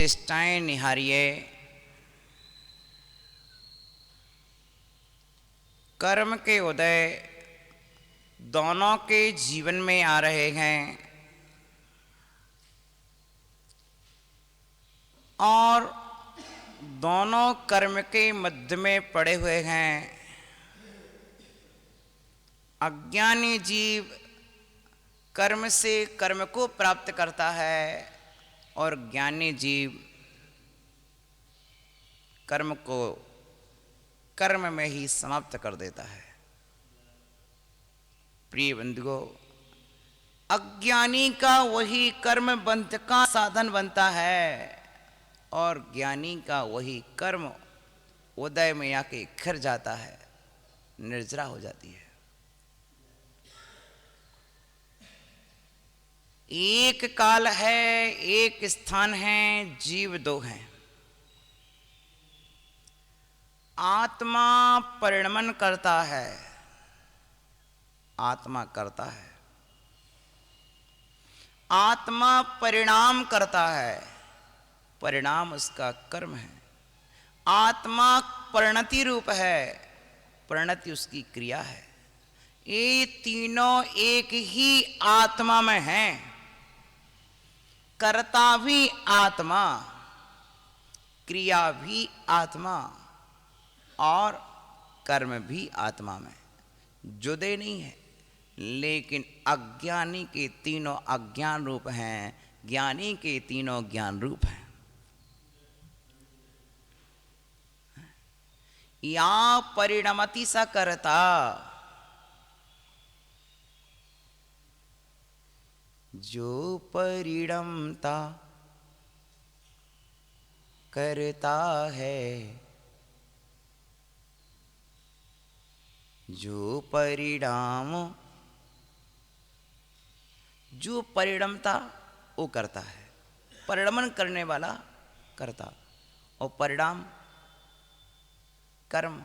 चेष्टाएं निहारिए। कर्म के उदय दोनों के जीवन में आ रहे हैं और दोनों कर्म के मध्य में पड़े हुए हैं। अज्ञानी जीव कर्म से कर्म को प्राप्त करता है और ज्ञानी जीव कर्म को कर्म में ही समाप्त कर देता है। प्रिय बंधुओं, अज्ञानी का वही कर्म बंध का साधन बनता है और ज्ञानी का वही कर्म उदय में आके खिर जाता है, निर्जरा हो जाती है। एक काल है, एक स्थान है, जीव दो हैं। आत्मा परिणमन करता है, आत्मा करता है। आत्मा परिणाम करता है, परिणाम उसका कर्म है। आत्मा परिणति रूप है, परिणति उसकी क्रिया है। ये तीनों एक ही आत्मा में हैं। कर्ता भी आत्मा, क्रिया भी आत्मा और कर्म भी आत्मा में, जुदे नहीं है। लेकिन अज्ञानी के तीनों अज्ञान रूप हैं, ज्ञानी के तीनों ज्ञान रूप हैं। या परिणमति स कर्ता, जो परिणमता करता है, जो परिणाम, जो परिणमता वो करता है, परिणमन करने वाला करता, और परिणाम कर्म,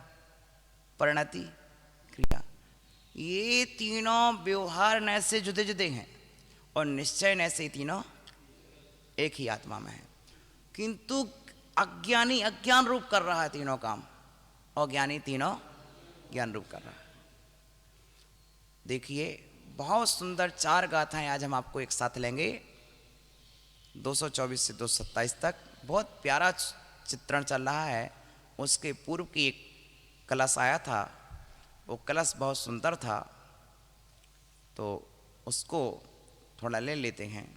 परिणति क्रिया। ये तीनों व्यवहार न से जुदे जुदे हैं और निश्चय न से तीनों एक ही आत्मा में है। किंतु अज्ञानी अज्ञान रूप कर रहा है तीनों काम, और ज्ञानी तीनों ज्ञान रूप कर रहा है। देखिए, बहुत सुंदर 4 गाथाएं आज हम आपको एक साथ लेंगे, 224 से 227 तक। बहुत प्यारा चित्रण चल रहा है। उसके पूर्व की एक कलश आया था, वो कलश बहुत सुंदर था, तो उसको थोड़ा ले लेते हैं।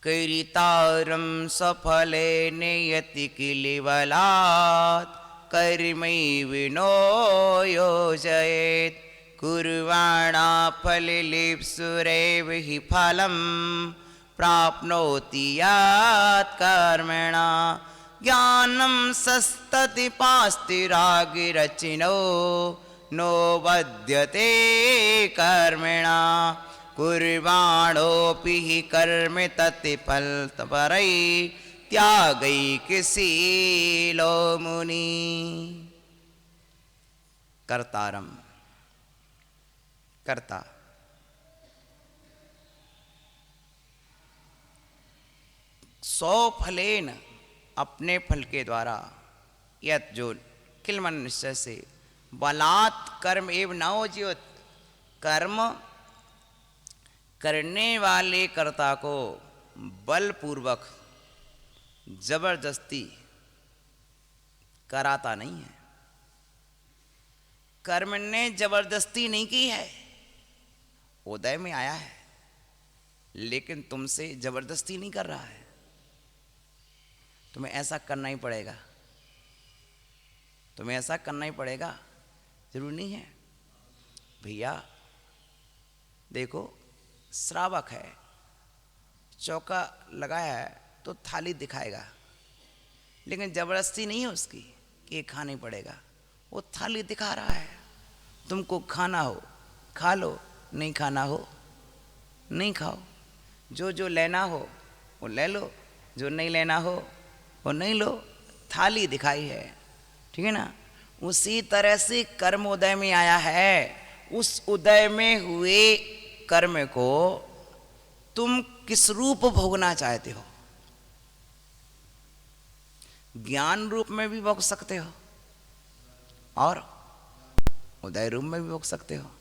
कैरितारम सफले नियति किलिबलात् कर्मै विनो योजयेत् कुर्वाणा फललिप्सुरेव हि फलं प्राप्नोति यात् कर्मणा ज्ञानं सस्तति पास्तिरागिरचिनो नो बध्यते कर्मणा कुर्वाणोऽपि हि कर्म तत्फलपरै त्यागैकशीलो मुनि। कर्तारम, कर्ता, सौ फलेन, अपने फल के द्वारा, यत जो किलमन निश्चय से, बलात् कर्म एव नवोज्योत, कर्म करने वाले कर्ता को बलपूर्वक जबरदस्ती कराता नहीं है। कर्म ने जबरदस्ती नहीं की है, उदय में आया है, लेकिन तुमसे जबरदस्ती नहीं कर रहा है। तुम्हें ऐसा करना ही पड़ेगा, तुम्हें ऐसा करना ही पड़ेगा, जरूरी नहीं है। भैया देखो, श्रावक है, चौका लगाया है तो थाली दिखाएगा, लेकिन जबरदस्ती नहीं है उसकी कि ये खाना ही पड़ेगा। वो थाली दिखा रहा है, तुमको खाना हो खा लो, नहीं खाना हो नहीं खाओ, जो जो लेना हो वो ले लो, जो नहीं लेना हो वो नहीं लो, थाली दिखाई है, ठीक है ना। उसी तरह से कर्म उदय में आया है। उस उदय में हुए कर्म को तुम किस रूप भोगना चाहते हो, ज्ञान रूप में भी भोग सकते हो और उदय रूप में भी भोग सकते हो।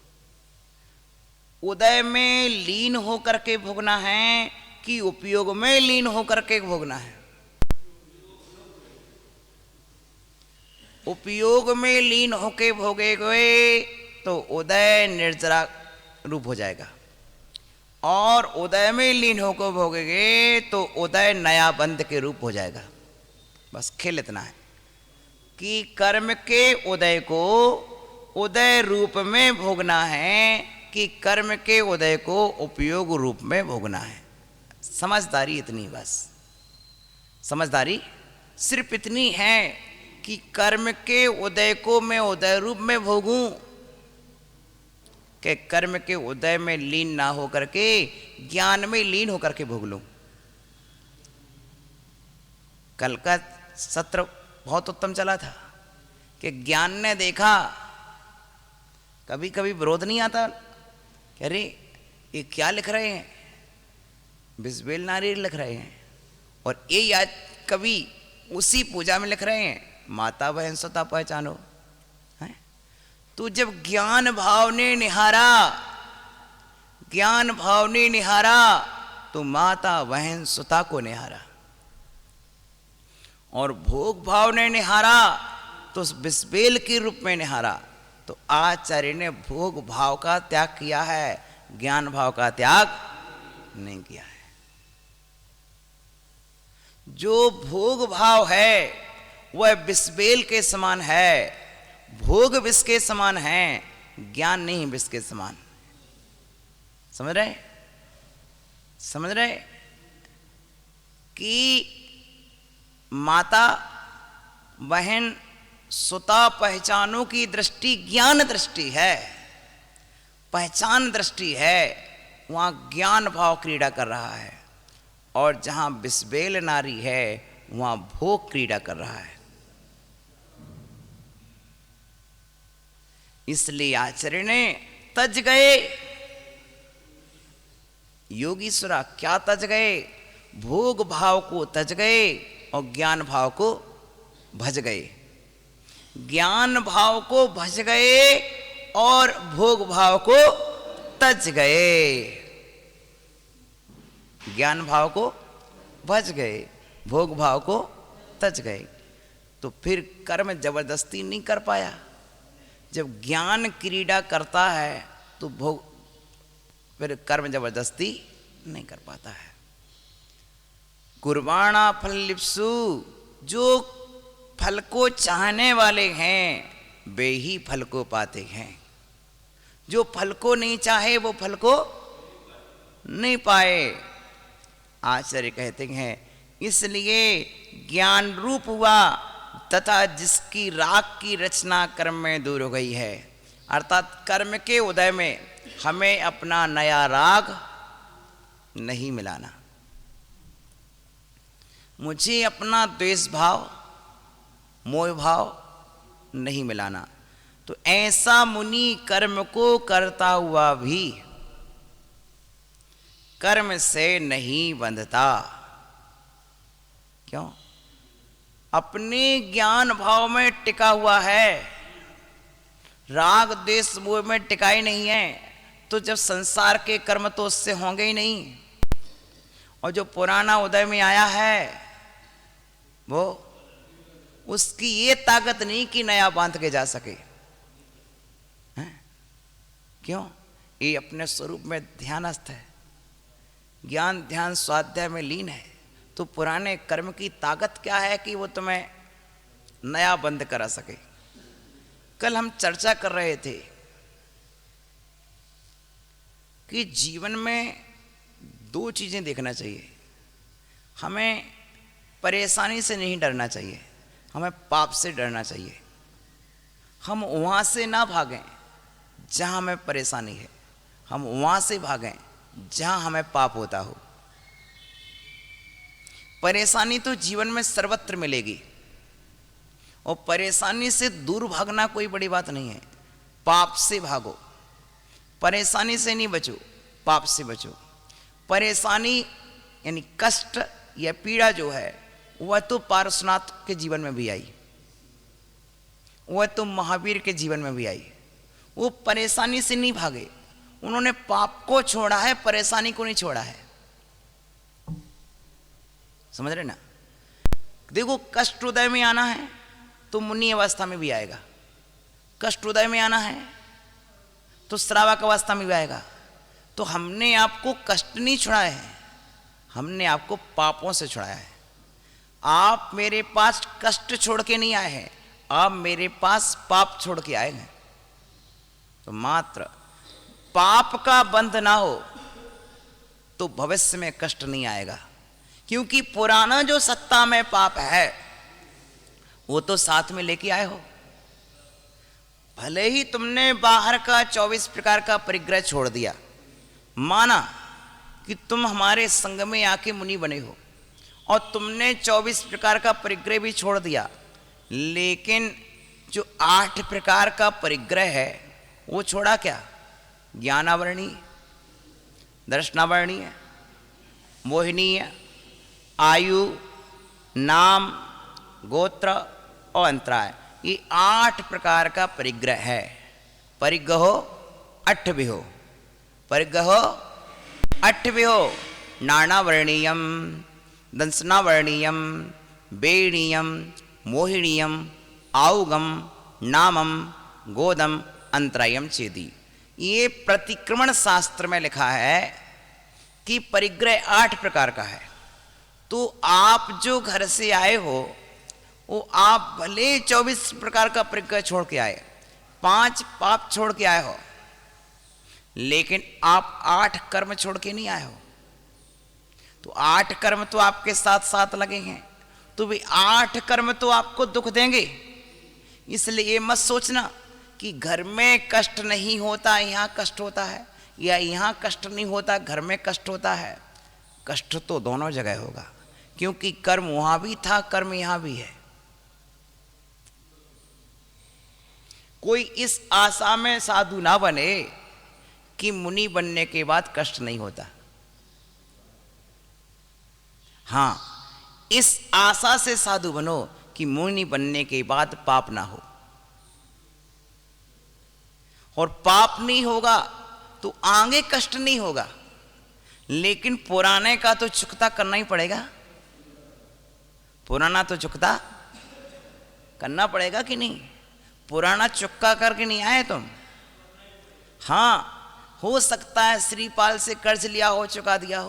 उदय में लीन होकर के भोगना है कि उपयोग में लीन होकर के भोगना है? उपयोग में लीन होके भोगेगे तो उदय निर्जरा रूप हो जाएगा, और उदय में लीन होकर भोगेगे तो उदय नया बंध के रूप हो जाएगा। बस खेल इतना है कि कर्म के उदय को उदय रूप में भोगना है कि कर्म के उदय को उपयोग रूप में भोगना है। समझदारी इतनी, बस समझदारी सिर्फ इतनी है कि कर्म के उदय को मैं उदय रूप में भोगूं कि कर्म के उदय में लीन ना होकर के ज्ञान में लीन होकर के भोग लूं। कल का सत्र बहुत उत्तम चला था कि ज्ञान ने देखा, कभी कभी विरोध नहीं आता कि अरे ये क्या लिख रहे हैं, बिस्बेल नारी लिख रहे हैं, और ये आज कभी उसी पूजा में लिख रहे हैं माता बहन स्वता पहचानो है। तो जब ज्ञान भाव ने निहारा, ज्ञान भाव ने निहारा तो माता बहन सुता को निहारा, और भोग भाव ने निहारा तो उस बिस्बेल के रूप में निहारा। तो आचार्य ने भोग भाव का त्याग किया है, ज्ञान भाव का त्याग नहीं किया है। जो भोग भाव है वह बिस्बेल के समान है, भोग विष के समान है, ज्ञान नहीं विष के समान। समझ रहे, समझ रहे कि माता बहन सुता पहचानों की दृष्टि ज्ञान दृष्टि है, पहचान दृष्टि है, वहां ज्ञान भाव क्रीड़ा कर रहा है, और जहां बिस्बेल नारी है वहां भोग क्रीड़ा कर रहा है। इसलिए आचार्य ने तज गए, योगीश्वरा क्या तज गए? भोग भाव को तज गए और ज्ञान भाव को भज गए। ज्ञान भाव को भज गए और भोग भाव को तज गए। ज्ञान भाव को भज गए, भोग भाव को तज गए। तो फिर कर्म जबरदस्ती नहीं कर पाया। जब ज्ञान क्रीड़ा करता है तो भोग, फिर कर्म जबरदस्ती नहीं कर पाता है। कुर्बाणा फल लिप्सु, जो फल को चाहने वाले हैं वे ही फल को पाते हैं। जो फल को नहीं चाहे वो फल को नहीं पाए। आचार्य कहते हैं इसलिए ज्ञान रूप हुआ तथा जिसकी राग की रचना कर्म में दूर हो गई है, अर्थात कर्म के उदय में हमें अपना नया राग नहीं मिलाना, मुझे अपना द्वेष भाव मोह भाव नहीं मिलाना। तो ऐसा मुनि कर्म को करता हुआ भी कर्म से नहीं बंधता। क्यों? अपने ज्ञान भाव में टिका हुआ है, राग द्वेष मोह में टिका ही नहीं है। तो जब संसार के कर्म तो उससे होंगे ही नहीं, और जो पुराना उदय में आया है वो उसकी ये ताकत नहीं कि नया बांध के जा सके। हैं? क्यों? ये अपने स्वरूप में ध्यानस्थ है, ज्ञान ध्यान स्वाध्याय में लीन है। तो पुराने कर्म की ताकत क्या है कि वो तुम्हें नया बंद करा सके। कल हम चर्चा कर रहे थे कि जीवन में दो चीजें देखना चाहिए। हमें परेशानी से नहीं डरना चाहिए, हमें पाप से डरना चाहिए। हम वहाँ से ना भागें जहाँ हमें परेशानी है, हम वहाँ से भागें जहाँ हमें पाप होता हो। परेशानी तो जीवन में सर्वत्र मिलेगी, और परेशानी से दूर भागना कोई बड़ी बात नहीं है। पाप से भागो, परेशानी से नहीं बचो, पाप से बचो। परेशानी यानी कष्ट या पीड़ा जो है वह तो पारसनाथ के जीवन में भी आई, वह तो महावीर के जीवन में भी आई। वो परेशानी से नहीं भागे, उन्होंने पाप को छोड़ा है, परेशानी को नहीं छोड़ा है। समझ रहे ना? देखो, कष्ट उदय में आना है तो मुनि अवस्था में भी आएगा, कष्ट उदय में आना है तो श्रावक अवस्था में भी आएगा। तो हमने आपको कष्ट नहीं छुड़ाया है, हमने आपको पापों से छुड़ाया है। आप मेरे पास कष्ट छोड़ के नहीं आए हैं, आप मेरे पास पाप छोड़ के आए हैं। तो मात्र पाप का बंध ना हो तो भविष्य में कष्ट नहीं आएगा, क्योंकि पुराना जो सत्ता में पाप है वो तो साथ में लेके आए हो। भले ही तुमने बाहर का 24 प्रकार का परिग्रह छोड़ दिया, माना कि तुम हमारे संग में आके मुनि बने हो और तुमने 24 प्रकार का परिग्रह भी छोड़ दिया, लेकिन जो 8 प्रकार का परिग्रह है वो छोड़ा क्या? ज्ञानावरणीय, दर्शनावरणीय, मोहिनीय, आयु, नाम, गोत्र और अंतराय, ये 8 प्रकार का परिग्रह है। परिग्रहो 8 विहो, परिग्रहो 8 विहो, नानावर्णीयम, दंसनावर्णीयम, बेणीयम, मोहिनीयम, आउगम, नामम, गोदम, अंतरायम चेदी। ये प्रतिक्रमण शास्त्र में लिखा है कि परिग्रह 8 प्रकार का है। तो आप जो घर से आए हो वो आप भले 24 प्रकार का परिग्रह छोड़ के आए, 5 पाप छोड़ के आए हो, लेकिन आप 8 कर्म छोड़ के नहीं आए हो। तो 8 कर्म तो आपके साथ साथ लगे हैं, तो भी 8 कर्म तो आपको दुख देंगे। इसलिए ये मत सोचना कि घर में कष्ट नहीं होता यहाँ कष्ट होता है, या यहाँ कष्ट नहीं होता घर में कष्ट होता है। कष्ट तो दोनों जगह होगा, क्योंकि कर्म वहां भी था, कर्म यहां भी है। कोई इस आशा में साधु ना बने कि मुनि बनने के बाद कष्ट नहीं होता। हां, इस आशा से साधु बनो कि मुनि बनने के बाद पाप ना हो, और पाप नहीं होगा तो आगे कष्ट नहीं होगा, लेकिन पुराने का तो चुकता करना ही पड़ेगा। पुराना तो चुकता करना पड़ेगा कि नहीं? पुराना चुक्का करके नहीं आए तुम। हाँ, हो सकता है श्रीपाल से कर्ज लिया हो, चुका दिया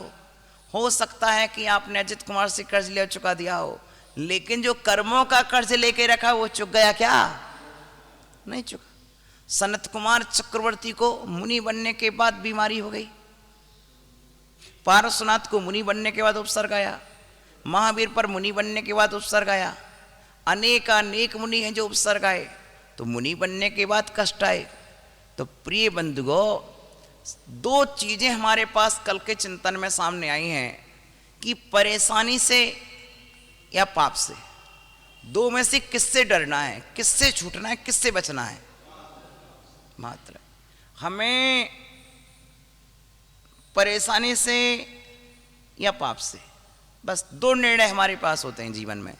हो सकता है कि आपने अजित कुमार से कर्ज लिया, चुका दिया हो, लेकिन जो कर्मों का कर्ज लेके रखा वो चुक गया क्या? नहीं चुका। सनत कुमार चक्रवर्ती को मुनि बनने के बाद बीमारी हो गई, पार्श्वनाथ को मुनि बनने के बाद उपसर्ग आया, महावीर पर मुनि बनने के बाद उपसर्ग आया, अनेक मुनि हैं जो उपसर्ग आए, तो मुनि बनने के बाद कष्ट आए। तो प्रिय बंधुओं, 2 चीजें हमारे पास कल के चिंतन में सामने आई हैं कि परेशानी से या पाप से, 2 में से किससे डरना है, किससे छूटना है, किससे बचना है? मात्र हमें परेशानी से या पाप से, बस 2 निर्णय हमारे पास होते हैं जीवन में।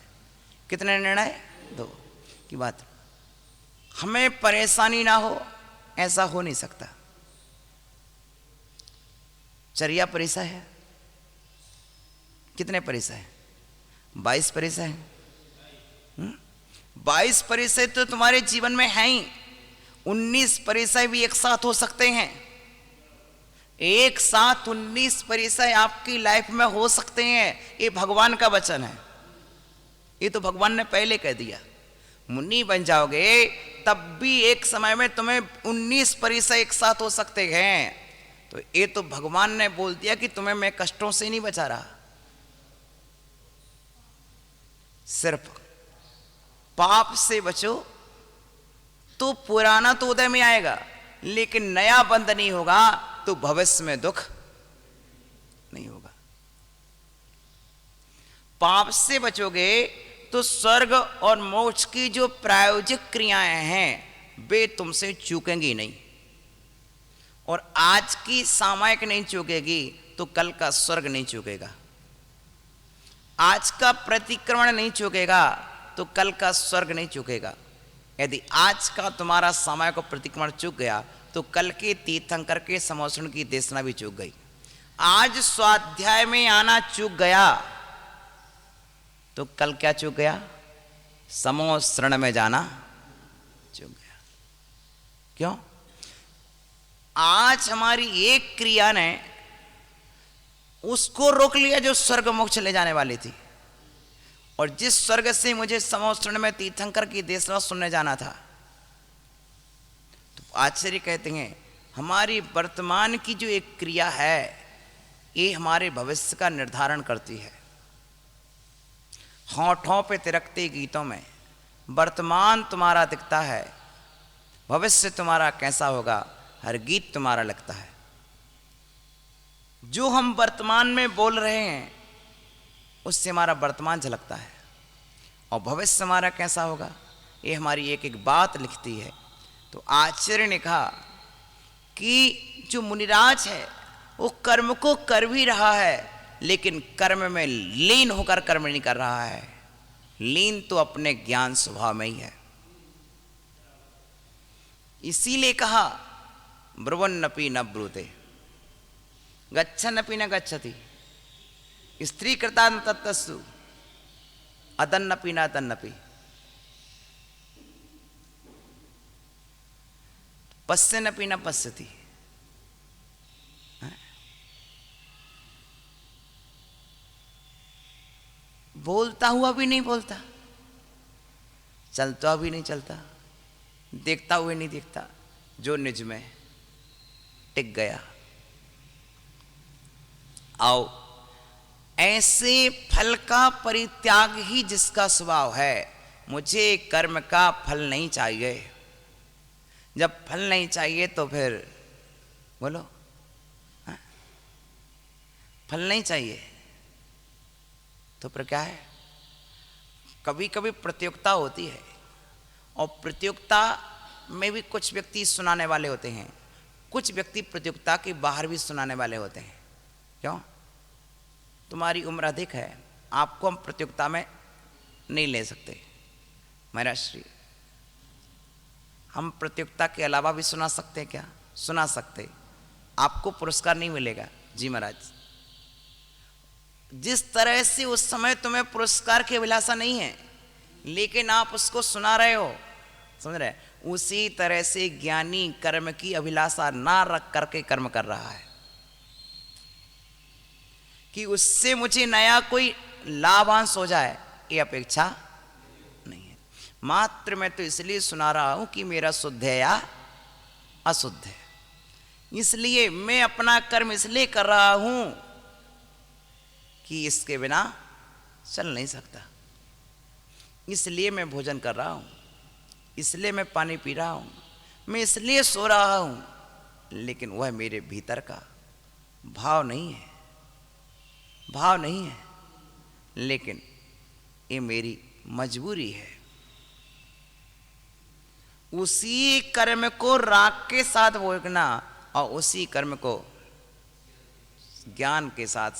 कितने निर्णय? 2 की बात। हमें परेशानी ना हो, ऐसा हो नहीं सकता। चर्या परिसा है, कितने परिसा है? 22 परिसा है। 22 परिसा तो तुम्हारे जीवन में है ही, 19 परिसा भी एक साथ हो सकते हैं। एक साथ 19 परिचय आपकी लाइफ में हो सकते हैं, ये भगवान का वचन है। ये तो भगवान ने पहले कह दिया। मुनि बन जाओगे तब भी एक समय में तुम्हें 19 परिचय एक साथ हो सकते हैं। तो ये तो भगवान ने बोल दिया कि तुम्हें मैं कष्टों से नहीं बचा रहा, सिर्फ पाप से बचो तो पुराना तो उदय में आएगा, लेकिन नया बंध नहीं होगा तो भविष्य में दुख नहीं होगा। पाप से बचोगे तो स्वर्ग और मोक्ष की जो प्रायोजिक क्रियाएं हैं वे तुमसे चूकेंगी नहीं, और आज की सामायिक नहीं चूकेगी तो कल का स्वर्ग नहीं चूकेगा। आज का प्रतिक्रमण नहीं चूकेगा तो कल का स्वर्ग नहीं चूकेगा। यदि आज का तुम्हारा समय को प्रतिक्रमण चूक गया तो कल के तीर्थंकर के समोषण की देशना भी चूक गई। आज स्वाध्याय में आना चूक गया तो कल क्या चूक गया? समोषण में जाना चूक गया। क्यों? आज हमारी एक क्रिया ने उसको रोक लिया जो स्वर्ग मोक्ष ले जाने वाली थी। और जिस स्वर्ग से मुझे समोषण में तीर्थंकर की देशना सुनने जाना था, तो आचार्य कहते हैं हमारी वर्तमान की जो एक क्रिया है ये हमारे भविष्य का निर्धारण करती है। होठों पे तिरकते गीतों में वर्तमान तुम्हारा दिखता है, भविष्य तुम्हारा कैसा होगा हर गीत तुम्हारा लगता है। जो हम वर्तमान में बोल रहे हैं उससे हमारा वर्तमान झलकता है, और भविष्य हमारा कैसा होगा ये हमारी एक एक बात लिखती है। तो आचार्य ने कहा कि जो मुनिराज है वो कर्म को कर भी रहा है, लेकिन कर्म में लीन होकर कर्म नहीं कर रहा है। लीन तो अपने ज्ञान स्वभाव में ही है। इसीलिए कहा ब्रुवन्नपि न ब्रूते, गच्छन्नपि न गच्छति, स्त्री कृता न तत्तस्तु, अदन्नपि न तन्नपि, पश्यन्नपि न पश्यति। बोलता हुआ भी नहीं बोलता, चलता भी नहीं चलता, देखता हुआ नहीं देखता, जो निज में टिक गया। आओ, ऐसे फल का परित्याग ही जिसका स्वभाव है। मुझे कर्म का फल नहीं चाहिए। जब फल नहीं चाहिए तो फिर बोलो, हाँ? फल नहीं चाहिए तो फिर क्या है? कभी कभी प्रतियोगिता होती है, और प्रतियोगिता में भी कुछ व्यक्ति सुनाने वाले होते हैं, कुछ व्यक्ति प्रतियोगिता के बाहर भी सुनाने वाले होते हैं। क्यों? तुम्हारी उम्र अधिक है, आपको हम प्रतियोगिता में नहीं ले सकते। महाराज श्री, हम प्रतियोगिता के अलावा भी सुना सकते हैं क्या? सुना सकते, आपको पुरस्कार नहीं मिलेगा। जी महाराज, जिस तरह से उस समय तुम्हें पुरस्कार की अभिलाषा नहीं है, लेकिन आप उसको सुना रहे हो, समझ रहे, उसी तरह से ज्ञानी कर्म की अभिलाषा ना रख करके कर्म कर रहा है कि उससे मुझे नया कोई लाभांश हो जाए, ये अपेक्षा नहीं है। मात्र मैं तो इसलिए सुना रहा हूं कि मेरा शुद्ध है या अशुद्ध है। इसलिए मैं अपना कर्म इसलिए कर रहा हूं कि इसके बिना चल नहीं सकता। इसलिए मैं भोजन कर रहा हूं, इसलिए मैं पानी पी रहा हूं, मैं इसलिए सो रहा हूं, लेकिन वह मेरे भीतर का भाव नहीं है, भाव नहीं है, लेकिन ये मेरी मजबूरी है। उसी कर्म को राग के साथ भोगना और उसी कर्म को ज्ञान के साथ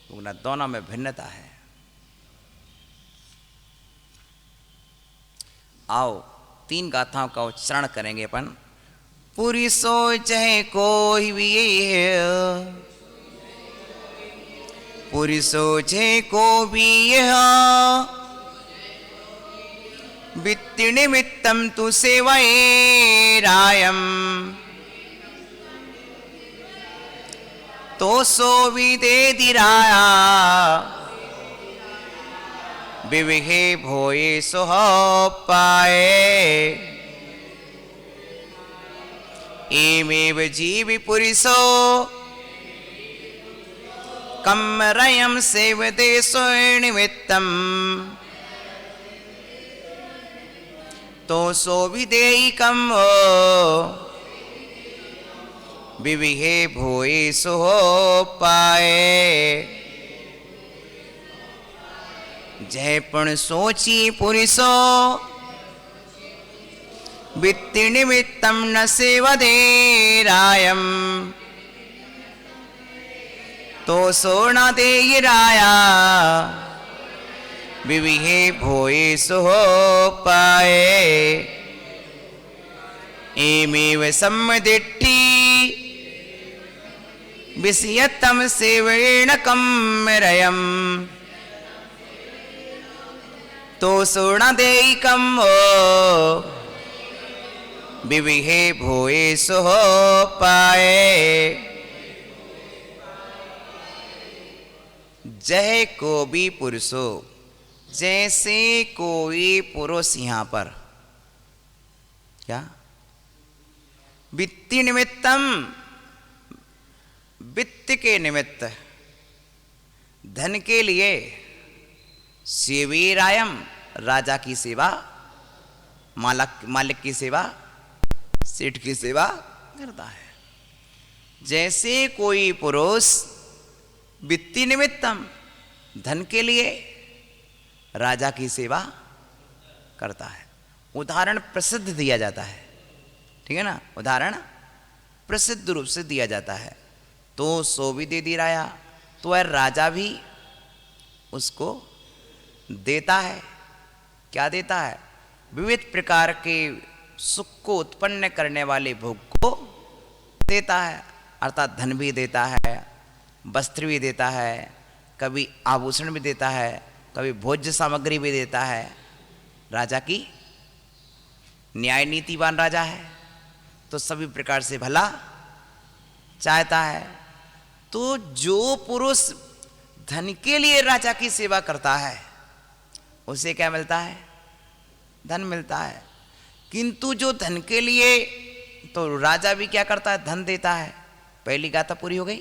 भोगना, दोनों में भिन्नता है। आओ, 3 गाथाओं का उच्चारण करेंगे अपन। पूरी सोच है कोई भी है, पूरी सोच है को भी यह, वित्ति निमित्तम तु सेवये रायम, तो सो विदेति राया, विविहे भोये सोह पाए। एमेव जीवि पुरुषो कम्मरयं सेवते स्वनिमित्तम्, तो सो विदेहि कम्मो विविहे भोये सोह पाए। जय पण सोची पुरुषो वित्ति निमित्तम न सेवदे रायम, तो सोना दे राया विविहे भोए सो पाए एमेव सम्मदिट्ठी विषयतम सेवेण कम्मरयम् तो सोना दे कम्मो विविहे भोए सो पाए जय को भी पुरुषो जैसे कोई पुरुष यहां पर क्या वित्ति निमित्तम वित्त के निमित्त धन के लिए सेवीरायम राजा की सेवा मालिक की सेवा सेठ की सेवा करता है। जैसे कोई पुरुष वित्ति निमित्तम धन के लिए राजा की सेवा करता है। उदाहरण प्रसिद्ध दिया जाता है, ठीक है ना, उदाहरण प्रसिद्ध रूप से दिया जाता है। तो सो भी दे दी राया, तो वह राजा भी उसको देता है। क्या देता है? विविध प्रकार के सुख को उत्पन्न करने वाले भोग को देता है, अर्थात धन भी देता है, वस्त्र भी देता है, कभी आभूषण भी देता है, कभी भोज्य सामग्री भी देता है। राजा की न्याय नीतिवान राजा है तो सभी प्रकार से भला चाहता है। तो जो पुरुष धन के लिए राजा की सेवा करता है उसे क्या मिलता है? धन मिलता है। किंतु जो धन के लिए, तो राजा भी क्या करता है? धन देता है। पहली गाथा पूरी हो गई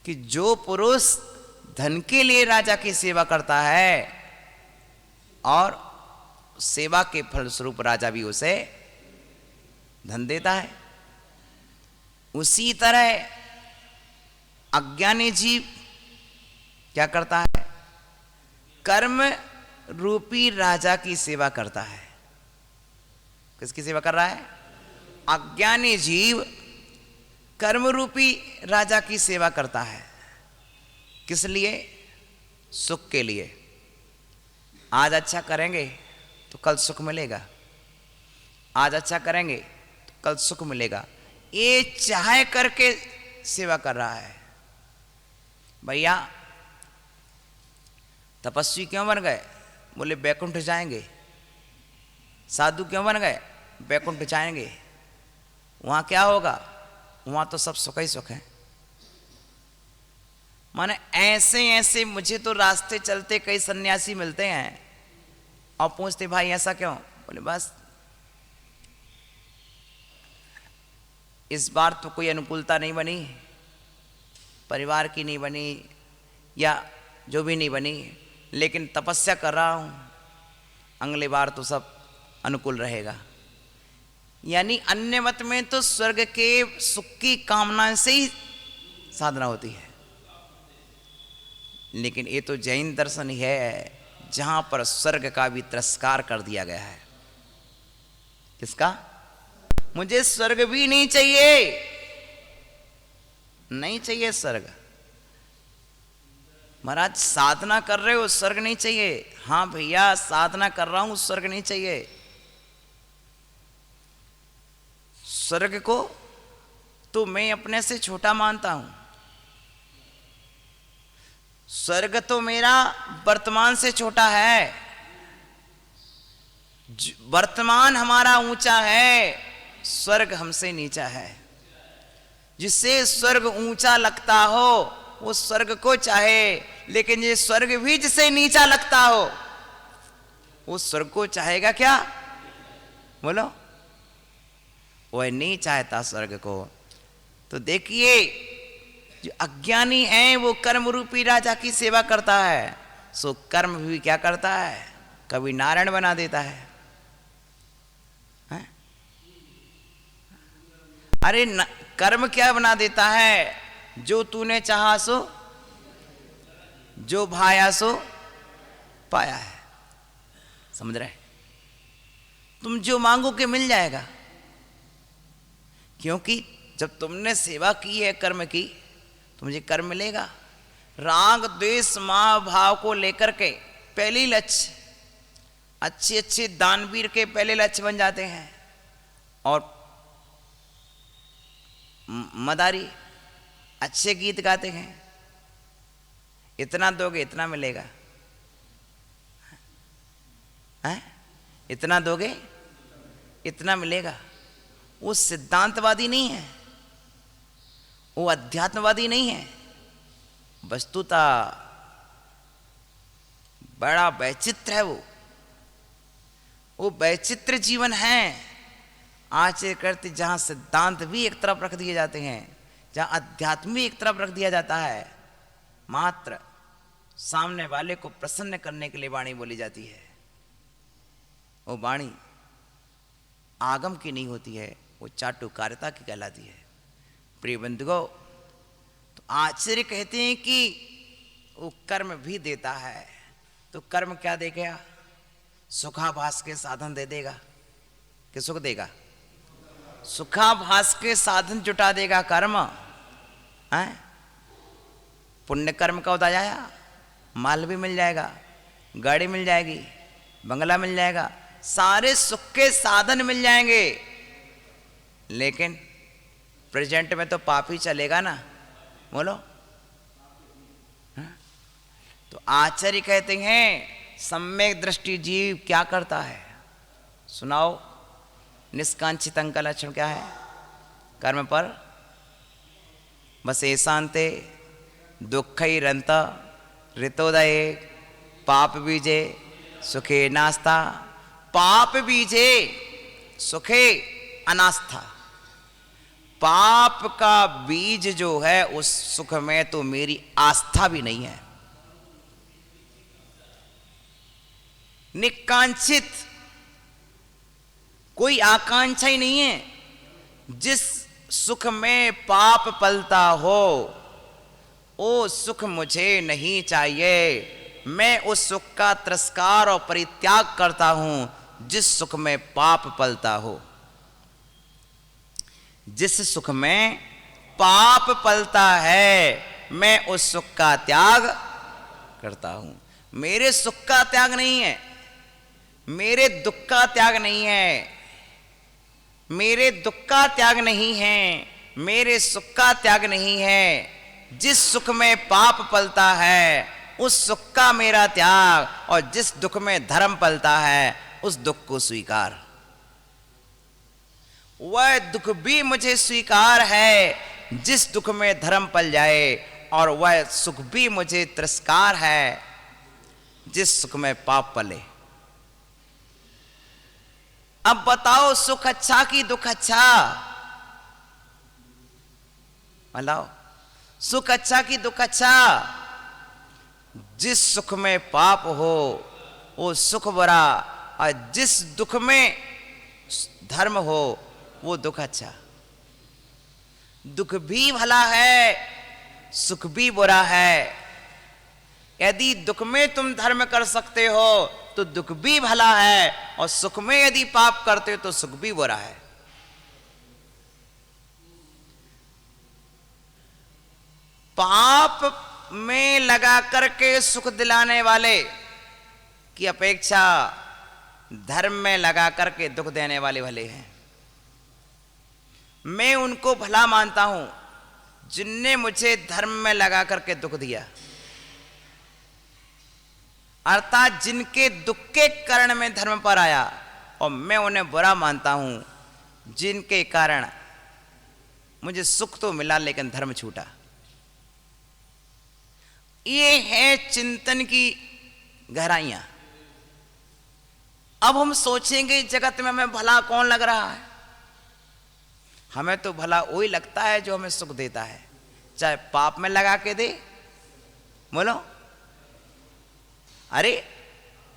कि जो पुरुष धन के लिए राजा की सेवा करता है और सेवा के फलस्वरूप राजा भी उसे धन देता है। उसी तरह अज्ञानी जीव क्या करता है? कर्म रूपी राजा की सेवा करता है। किसकी सेवा कर रहा है? अज्ञानी जीव कर्म रूपी राजा की सेवा करता है। किस लिए? सुख के लिए। आज अच्छा करेंगे तो कल सुख मिलेगा, आज अच्छा करेंगे तो कल सुख मिलेगा, ये चाहे करके सेवा कर रहा है। भैया तपस्वी क्यों बन गए? बोले बैकुंठ जाएंगे। साधु क्यों बन गए? बैकुंठ जाएंगे। वहां क्या होगा? वहां तो सब सुख ही सुख है। माने ऐसे ऐसे मुझे तो रास्ते चलते कई सन्यासी मिलते हैं और पूछते भाई ऐसा क्यों? बोले बस इस बार तो कोई अनुकूलता नहीं बनी, परिवार की नहीं बनी या जो भी नहीं बनी, लेकिन तपस्या कर रहा हूं, अगले बार तो सब अनुकूल रहेगा। यानी अन्य मत में तो स्वर्ग के सुख की कामना से ही साधना होती है, लेकिन ये तो जैन दर्शन ही है जहां पर स्वर्ग का भी तिरस्कार कर दिया गया है। किसका? मुझे स्वर्ग भी नहीं चाहिए, नहीं चाहिए स्वर्ग। महाराज साधना कर रहे हो, स्वर्ग नहीं चाहिए? हाँ भैया साधना कर रहा हूं, स्वर्ग नहीं चाहिए। स्वर्ग को तो मैं अपने से छोटा मानता हूं। स्वर्ग तो मेरा वर्तमान से छोटा है। वर्तमान हमारा ऊंचा है, स्वर्ग हमसे नीचा है। जिससे स्वर्ग ऊंचा लगता हो वो स्वर्ग को चाहे, लेकिन ये स्वर्ग भी जिसे नीचा लगता हो वो स्वर्ग को चाहेगा क्या? बोलो, वह नहीं चाहता स्वर्ग को। तो देखिए जो अज्ञानी है वो कर्म रूपी राजा की सेवा करता है, सो कर्म भी क्या करता है? कभी नारायण बना देता है। अरे कर्म क्या बना देता है? जो तूने चाहा सो, जो भाया सो पाया है। समझ रहे? तुम जो मांगोगे मिल जाएगा, क्योंकि जब तुमने सेवा की है कर्म की तो मुझे कर्म मिलेगा। राग द्वेष मोह भाव को लेकर के पहली लक्ष्य अच्छे अच्छे दानवीर के पहले लक्ष्य बन जाते हैं। और मदारी अच्छे गीत गाते हैं, इतना दोगे इतना मिलेगा, है? इतना दोगे इतना मिलेगा। वो सिद्धांतवादी नहीं है, वो अध्यात्मवादी नहीं है, वस्तुतः बड़ा वैचित्र है। वो वैचित्र जीवन है। आचर्य करते जहां सिद्धांत भी एक तरफ रख दिए जाते हैं, जहां अध्यात्म भी एक तरफ रख दिया जाता है, मात्र सामने वाले को प्रसन्न करने के लिए वाणी बोली जाती है। वो वाणी आगम की नहीं होती है, वो चाटुकारिता की कहलाती है। प्रिय बंधुओं, तो आचार्य कहते हैं कि वो कर्म भी देता है। तो कर्म क्या देगा? सुखाभास के साधन दे देगा कि सुख देगा? सुखाभास के साधन जुटा देगा कर्म। है पुण्य कर्म का उदय आया, माल भी मिल जाएगा, गाड़ी मिल जाएगी, बंगला मिल जाएगा, सारे सुख के साधन मिल जाएंगे। लेकिन प्रेजेंट में तो पाप ही चलेगा ना, बोलो। तो आचार्य कहते हैं सम्यक दृष्टि जीव क्या करता है? सुनाओ, निष्कांक्षितं का लक्षण क्या है? कर्म पर बस ऐसांते दुःखैरन्त ऋतोदये पाप बीजे सुखे नास्ता। पाप बीजे सुखे अनास्था। पाप का बीज जो है उस सुख में तो मेरी आस्था भी नहीं है। निकांक्षित, कोई आकांक्षा ही नहीं है। जिस सुख में पाप पलता हो वो सुख मुझे नहीं चाहिए। मैं उस सुख का तिरस्कार और परित्याग करता हूं जिस सुख में पाप पलता हो। जिस सुख में पाप पलता है मैं उस सुख का त्याग करता हूं। मेरे सुख का त्याग नहीं है, मेरे दुख का त्याग नहीं है, मेरे दुख का त्याग नहीं है, मेरे सुख का त्याग नहीं है। जिस सुख में पाप पलता है उस सुख का मेरा त्याग, और जिस दुख में धर्म पलता है उस दुख को स्वीकार। वह दुख भी मुझे स्वीकार है जिस दुख में धर्म पल जाए, और वह सुख भी मुझे तिरस्कार है जिस सुख में पाप पले। अब बताओ, सुख अच्छा कि दुख अच्छा? बताओ, सुख अच्छा कि दुख अच्छा? जिस सुख में पाप हो वो सुख बुरा, और जिस दुख में धर्म हो वो दुख अच्छा। दुख भी भला है, सुख भी बुरा है। यदि दुख में तुम धर्म कर सकते हो तो दुख भी भला है, और सुख में यदि पाप करते हो तो सुख भी बुरा है। पाप में लगा करके सुख दिलाने वाले की अपेक्षा धर्म में लगा करके दुख देने वाले भले हैं। मैं उनको भला मानता हूं जिनने मुझे धर्म में लगा करके दुख दिया, अर्थात जिनके दुख के कारण में धर्म पर आया, और मैं उन्हें बुरा मानता हूं जिनके कारण मुझे सुख तो मिला लेकिन धर्म छूटा। ये है चिंतन की गहराइयां। अब हम सोचेंगे जगत में हमें भला कौन लग रहा है? हमें तो भला वही लगता है जो हमें सुख देता है, चाहे पाप में लगा के दे। बोलो, अरे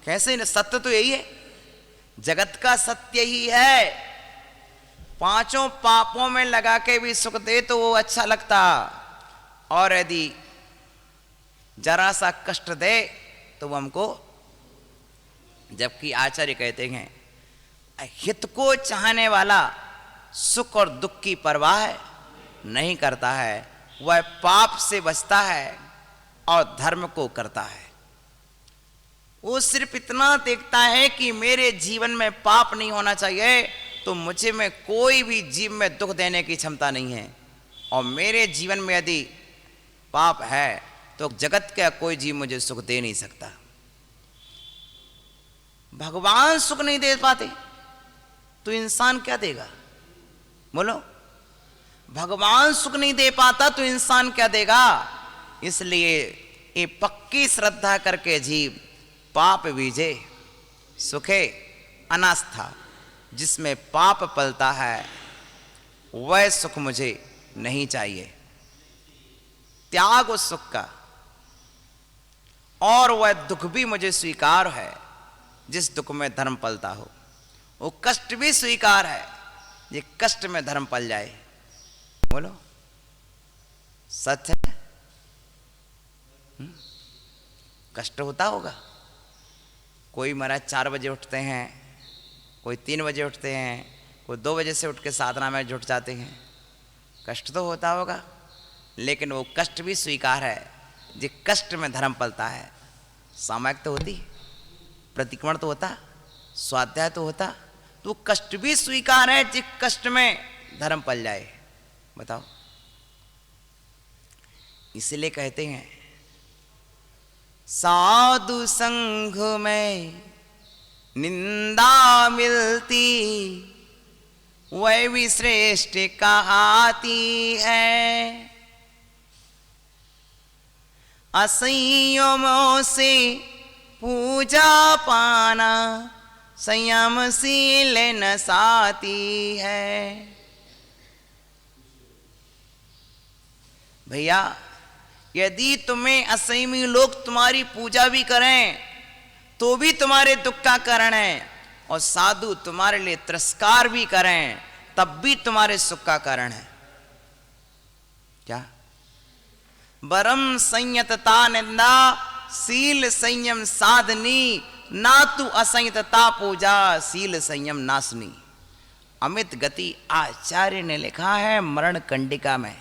कैसे न? सत्य तो यही है, जगत का सत्य ही है। पांचों पापों में लगा के भी सुख दे तो वो अच्छा लगता, और यदि जरा सा कष्ट दे तो वो हमको, जबकि आचार्य कहते हैं हित को चाहने वाला सुख और दुख की परवाह नहीं करता है, वह पाप से बचता है। और धर्म को करता है। वो सिर्फ इतना देखता है कि मेरे जीवन में पाप नहीं होना चाहिए, तो मुझे में कोई भी जीव में दुख देने की क्षमता नहीं है, और मेरे जीवन में यदि पाप है तो जगत का कोई जीव मुझे सुख दे नहीं सकता। भगवान सुख नहीं दे पाते तो इंसान क्या देगा? बोलो, भगवान सुख नहीं दे पाता तो इंसान क्या देगा? इसलिए ये पक्की श्रद्धा करके जीव पाप बीजे सुखे अनास्था, जिसमें पाप पलता है वह सुख मुझे नहीं चाहिए। त्याग उस सुख का, और वह दुख भी मुझे स्वीकार है जिस दुख में धर्म पलता हो। वो कष्ट भी स्वीकार है, ये कष्ट में धर्म पल जाए। बोलो, सच है? कष्ट होता होगा। कोई महाराज 4 बजे उठते हैं, कोई 3 बजे उठते हैं, कोई 2 बजे से उठ के साधना में जुट जाते हैं। कष्ट तो होता होगा, लेकिन वो कष्ट भी स्वीकार है, जो कष्ट में धर्म पलता है। सामायिक तो होती, प्रतिक्रमण तो होता, स्वाध्याय तो होता, तो कष्ट भी स्वीकार है जिस कष्ट में धर्म पल जाए। बताओ, इसलिए कहते हैं साधु संघ में निंदा मिलती वह भी श्रेष्ठ कहाती है। असंयमों से पूजा पाना संयमशील नसाती है। भैया, यदि तुम्हें असंयमी लोग तुम्हारी पूजा भी करें तो भी तुम्हारे दुख का कारण है, और साधु तुम्हारे लिए तिरस्कार भी करें तब भी तुम्हारे सुख का कारण है। क्या? वरम संयतता निंदा शील संयम साधनी, ना तू असंयतता पूजा शील संयम नासनी। अमित गति आचार्य ने लिखा है मरण कंडिका में।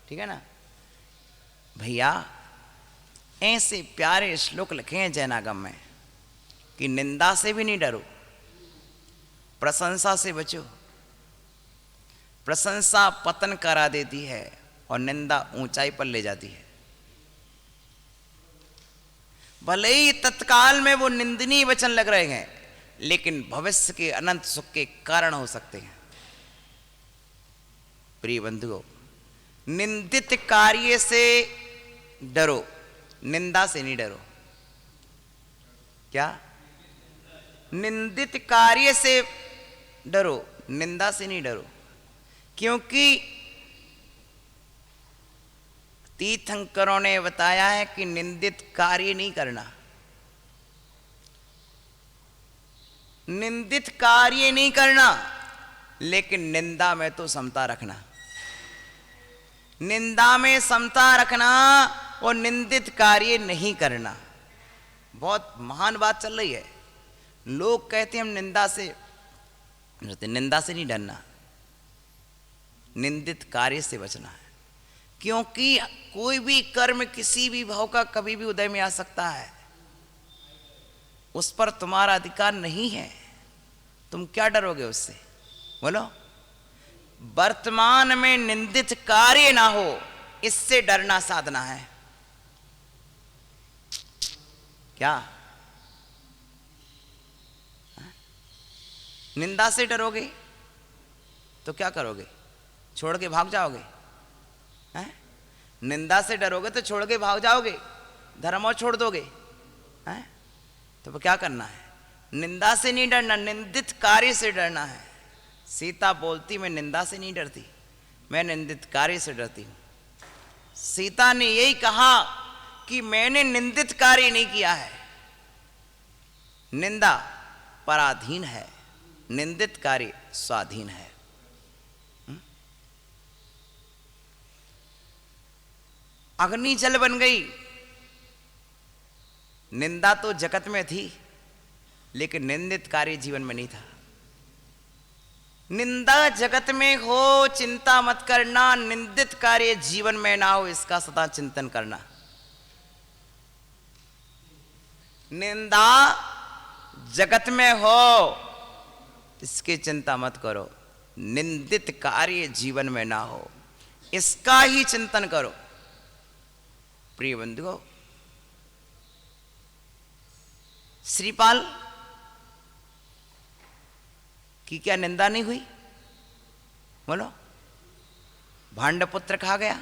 ठीक है ना भैया? ऐसे प्यारे श्लोक लिखे हैं जैनागम में कि निंदा से भी नहीं डरो, प्रशंसा से बचो। प्रशंसा पतन करा देती है और निंदा ऊंचाई पर ले जाती है। भले ही तत्काल में वो निंदनीय वचन लग रहे हैं, लेकिन भविष्य के अनंत सुख के कारण हो सकते हैं। प्रिय बंधुओं, निंदित कार्य से डरो, निंदा से नहीं डरो। क्या? निंदित कार्य से डरो, निंदा से नहीं डरो। क्योंकि तीर्थंकरों ने बताया है कि निंदित कार्य नहीं करना, निंदित कार्य नहीं करना, लेकिन निंदा में तो समता रखना। निंदा में समता रखना और निंदित कार्य नहीं करना, बहुत महान बात चल रही है। लोग कहते हैं हम निंदा से डरते, निंदा से नहीं डरना, निंदित कार्य से बचना है। क्योंकि कोई भी कर्म किसी भी भाव का कभी भी उदय में आ सकता है, उस पर तुम्हारा अधिकार नहीं है। तुम क्या डरोगे उससे? बोलो, वर्तमान में निंदित कार्य ना हो, इससे डरना साधना है। क्या? निंदा से डरोगे तो क्या करोगे? छोड़ के भाग जाओगे? हैं? निंदा से डरोगे तो छोड़ के भाग जाओगे, धर्म और छोड़ दोगे? हैं? तो क्या करना है? निंदा से नहीं डरना, निंदित कार्य से डरना है। सीता बोलती मैं निंदा से नहीं डरती, मैं निंदित कार्य से डरती हूं। सीता ने यही कहा कि मैंने निंदित कार्य नहीं किया है। निंदा पराधीन है, निंदित कार्य स्वाधीन है। अग्नि जल बन गई, निंदा तो जगत में थी, लेकिन निंदित कार्य जीवन में नहीं था। निंदा जगत में हो चिंता मत करना, निंदित कार्य जीवन में ना हो इसका सदा चिंतन करना। निंदा जगत में हो इसकी चिंता मत करो, निंदित कार्य जीवन में ना हो इसका ही चिंतन करो। प्रिय बंधुओं, श्रीपाल की क्या निंदा नहीं हुई? बोलो, भांडपुत्र कहा गया,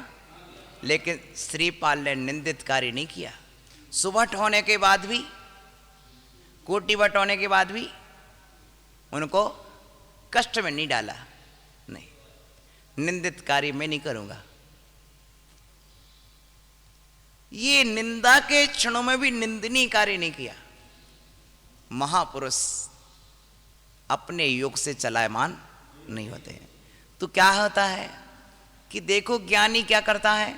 लेकिन श्रीपाल ने निंदित कार्य नहीं किया। सुभट होने के बाद भी, कोटिवट होने के बाद भी उनको कष्ट में नहीं डाला। नहीं, निंदित कार्य मैं नहीं करूंगा। ये निंदा के क्षणों में भी निंदनीय कार्य नहीं किया। महापुरुष अपने योग से चलायमान नहीं होते हैं। तो क्या होता है कि देखो, ज्ञानी क्या करता है,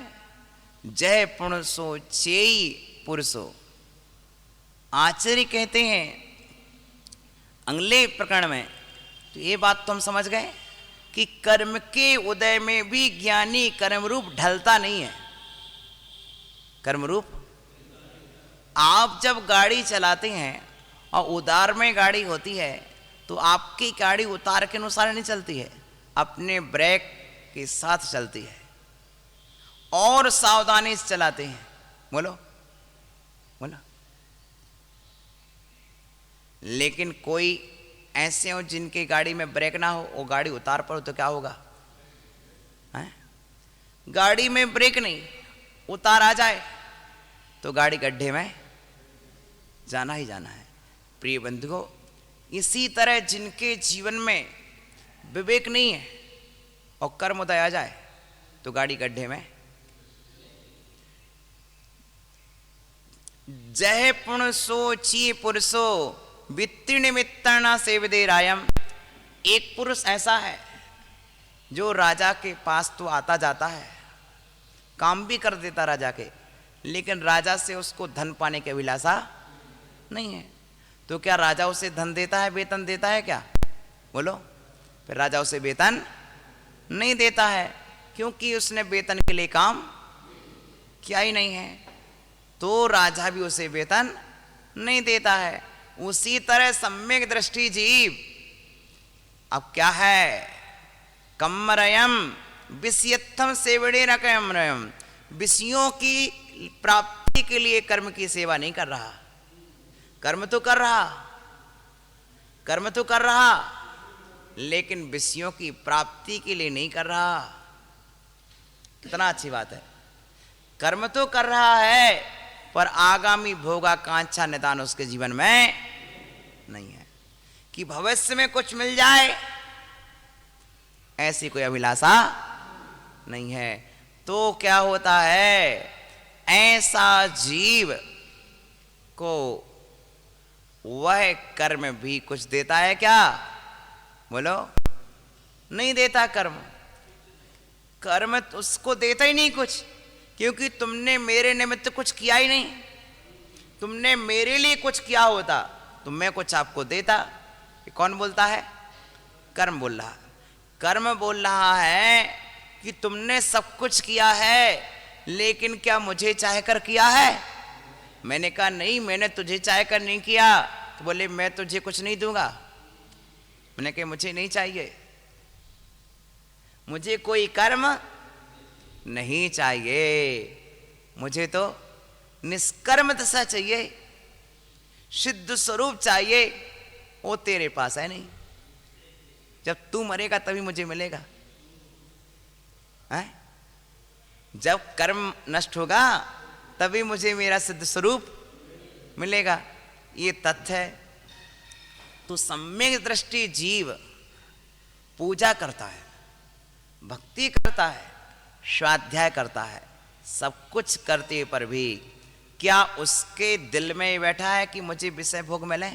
जय पुरुषो चेई पुरुषो। आचार्य कहते हैं अगले प्रकरण में, तो ये बात तो हम समझ गए कि कर्म के उदय में भी ज्ञानी कर्मरूप ढलता नहीं है। कर्मरूप, आप जब गाड़ी चलाते हैं और उतार में गाड़ी होती है तो आपकी गाड़ी उतार के अनुसार नहीं चलती है, अपने ब्रेक के साथ चलती है और सावधानी से चलाते हैं। बोलो बोलो। लेकिन कोई ऐसे हो जिनकी गाड़ी में ब्रेक ना हो, वो गाड़ी उतार पर हो तो क्या होगा? गाड़ी में ब्रेक नहीं, उतार आ जाए तो गाड़ी गड्ढे में जाना ही जाना है। प्रिय बंधुओं, इसी तरह जिनके जीवन में विवेक नहीं है और कर्म उदय आ जाए तो गाड़ी गड्ढे में। जय पुरुषो ची पुरुषो वित्तीर्ण मित्तर्णा सेवदे रायम। एक पुरुष ऐसा है जो राजा के पास तो आता जाता है, काम भी कर देता राजा के, लेकिन राजा से उसको धन पाने की अभिलाषा नहीं है। तो क्या राजा उसे धन देता है, वेतन देता है क्या? बोलो। फिर राजा उसे वेतन नहीं देता है, क्योंकि उसने वेतन के लिए काम किया ही नहीं है। तो राजा भी उसे वेतन नहीं देता है। उसी तरह सम्यक दृष्टि जीव अब क्या है, कम्मरयम विषयत्थम सेवड़े न कम्मरयम, विषयों की प्राप्ति के लिए कर्म की सेवा नहीं कर रहा। कर्म तो कर रहा, कर्म तो कर रहा, लेकिन विषयों की प्राप्ति के लिए नहीं कर रहा। कितना अच्छी बात है। कर्म तो कर रहा है पर आगामी भोगाकांक्षा निदान उसके जीवन में नहीं है कि भविष्य में कुछ मिल जाए, ऐसी कोई अभिलाषा नहीं है। तो क्या होता है, ऐसा जीव को वह कर्म भी कुछ देता है क्या? बोलो। नहीं देता। कर्म कर्म उसको देता ही नहीं कुछ, क्योंकि तुमने मेरे निमित्त कुछ किया ही नहीं। तुमने मेरे लिए कुछ किया होता तो मैं कुछ आपको देता। ये कौन बोलता है? कर्म बोल रहा। कर्म बोल रहा है कि तुमने सब कुछ किया है, लेकिन क्या मुझे चाहकर किया है? मैंने कहा नहीं, मैंने तुझे चाहकर नहीं किया। तो बोले मैं तुझे कुछ नहीं दूंगा। मैंने कहा मुझे नहीं चाहिए, मुझे कोई कर्म नहीं चाहिए, मुझे तो निष्कर्म दशा चाहिए, सिद्ध स्वरूप चाहिए। वो तेरे पास है नहीं। जब तू मरेगा तभी मुझे मिलेगा। है? जब कर्म नष्ट होगा तभी मुझे मेरा सिद्ध स्वरूप मिलेगा। ये तथ्य है। तो सम्यक दृष्टि जीव पूजा करता है, भक्ति करता है, स्वाध्याय करता है, सब कुछ करते पर भी क्या उसके दिल में बैठा है कि मुझे विषय भोग मिले?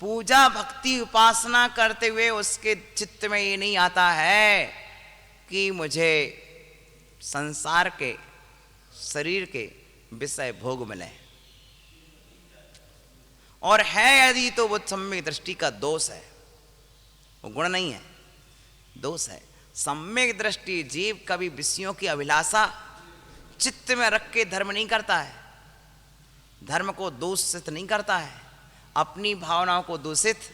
पूजा भक्ति उपासना करते हुए उसके चित्त में ये नहीं आता है कि मुझे संसार के शरीर के विषय भोग मिले। और है यदि तो वो सम्यक दृष्टि का दोष है, वो गुण नहीं है, दोष है। सम्यक दृष्टि जीव कभी विषयों की अभिलाषा चित्त में रख के धर्म नहीं करता है, धर्म को दूषित नहीं करता है, अपनी भावनाओं को दूषित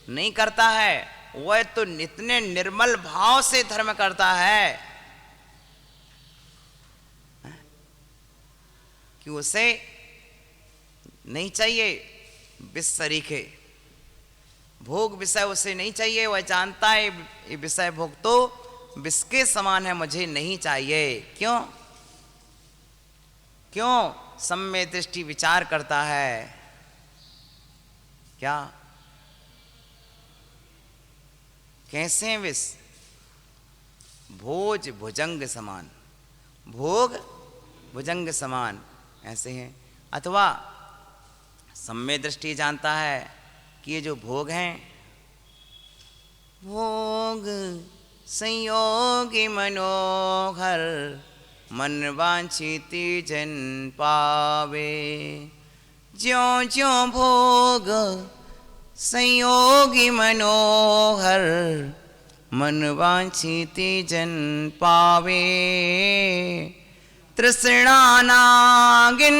नहीं करता है। वह तो इतने निर्मल भाव से धर्म करता है कि उसे नहीं चाहिए विषसरीखे भोग, विषय उसे नहीं चाहिए। वह जानता है ये विषय भोग तो विष के समान है, मुझे नहीं चाहिए। क्यों? क्यों? सम्यक दृष्टि विचार करता है क्या? कैसे विष? भोज भुजंग समान, भोग भुजंग समान ऐसे हैं। अथवा सम्यक दृष्टि जानता है कि ये जो भोग हैं, भोग संयोगी मनोहर मन वांछिति जन पावे। ज्यों ज्यों भोग संयोगी मनोहर मन वांछिति जन पावे। तृष्णा नागिन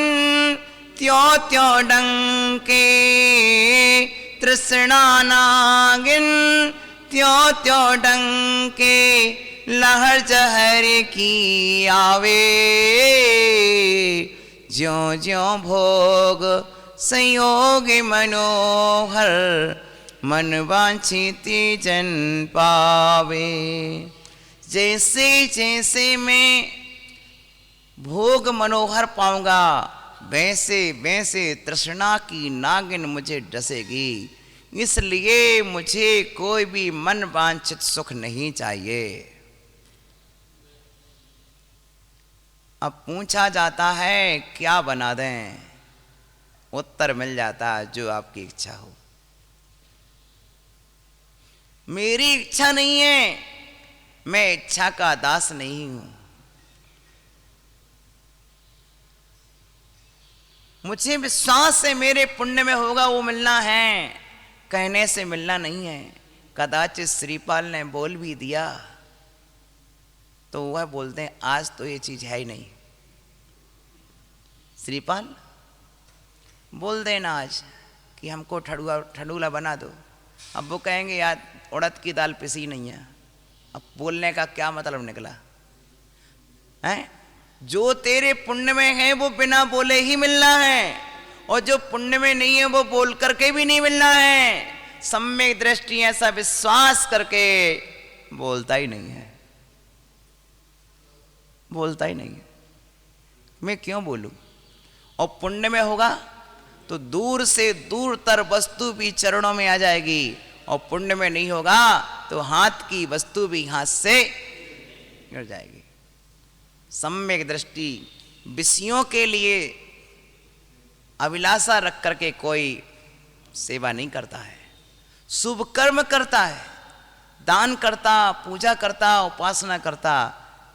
त्यों त्यों डंके, तृष्णा नागिन त्यों त्यों डंके, लहर जहर की आवे। ज्यों ज्यों भोग संयोगी मनोहर मन वांछिति जन पावे। जैसे जैसे मैं भोग मनोहर पाऊंगा, वैसे वैसे तृष्णा की नागिन मुझे डसेगी। इसलिए मुझे कोई भी मन वांछित सुख नहीं चाहिए। अब पूछा जाता है क्या बना दें? उत्तर मिल जाता है जो आपकी इच्छा हो। मेरी इच्छा नहीं है, मैं इच्छा का दास नहीं हूं। मुझे विश्वास है मेरे पुण्य में होगा वो मिलना है, कहने से मिलना नहीं है। कदाचित श्रीपाल ने बोल भी दिया तो वह बोलते हैं आज तो ये चीज है ही नहीं। श्रीपाल बोल देना आज कि हमको ठडूला बना दो। अब वो कहेंगे यार उड़द की दाल पिसी नहीं है। अब बोलने का क्या मतलब निकला है? जो तेरे पुण्य में है वो बिना बोले ही मिलना है, और जो पुण्य में नहीं है वो बोल करके भी नहीं मिलना है। सम्यक दृष्टि ऐसा विश्वास करके बोलता ही नहीं है, बोलता ही नहीं है। मैं क्यों बोलूं? और पुण्य में होगा तो दूर से दूर तर वस्तु भी चरणों में आ जाएगी, और पुण्य में नहीं होगा तो हाथ की वस्तु भी हाथ से गिर जाएगी। सम्यक दृष्टि विषयों के लिए अभिलाषा रख करके कोई सेवा नहीं करता है, शुभ कर्म करता है, दान करता, पूजा करता, उपासना करता,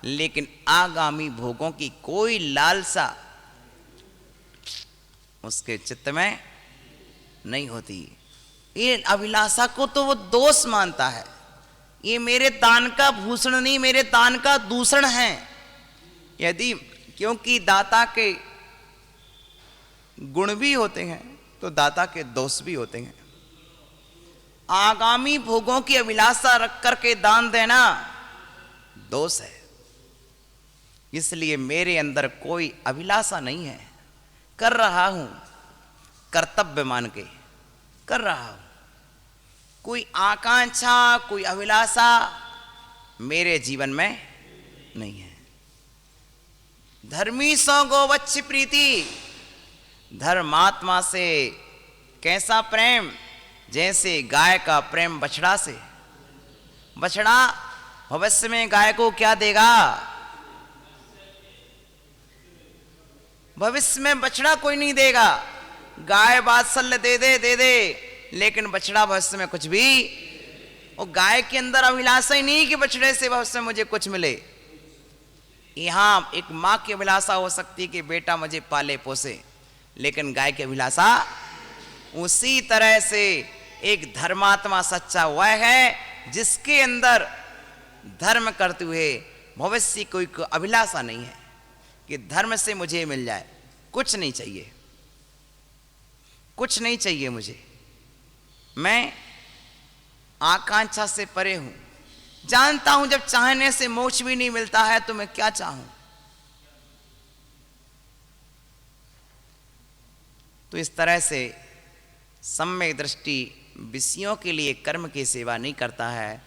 लेकिन आगामी भोगों की कोई लालसा उसके चित्त में नहीं होती। ये अभिलाषा को तो वो दोष मानता है। ये मेरे दान का भूषण नहीं, मेरे दान का दूषण है। यदि क्योंकि दाता के गुण भी होते हैं तो दाता के दोष भी होते हैं। आगामी भोगों की अभिलाषा रख करके दान देना दोष है। इसलिए मेरे अंदर कोई अभिलाषा नहीं है, कर रहा हूं कर्तव्य मान के कर रहा हूं। कोई आकांक्षा, कोई अभिलाषा मेरे जीवन में नहीं है। धर्मी सो गोवत्स प्रीति, धर्मात्मा से कैसा प्रेम? जैसे गाय का प्रेम बछड़ा से। बछड़ा भविष्य में गाय को क्या देगा? भविष्य में बछड़ा कोई नहीं देगा। गाय वात्सल्य दे दे, लेकिन बछड़ा भविष्य में कुछ भी। और गाय के अंदर अभिलाषा ही नहीं कि बछड़े से भविष्य में मुझे कुछ मिले। यहां एक मां की अभिलाषा हो सकती कि बेटा मुझे पाले पोसे, लेकिन गाय की अभिलाषा उसी तरह से एक धर्मात्मा सच्चा वह है जिसके अंदर धर्म करते हुए भविष्य कोई अभिलाषा नहीं है कि धर्म से मुझे मिल जाए। कुछ नहीं चाहिए, कुछ नहीं चाहिए मुझे। मैं आकांक्षा से परे हूं, जानता हूं जब चाहने से मोक्ष भी नहीं मिलता है तो मैं क्या चाहूं। तो इस तरह से सम्यक दृष्टि विषयों के लिए कर्म की सेवा नहीं करता है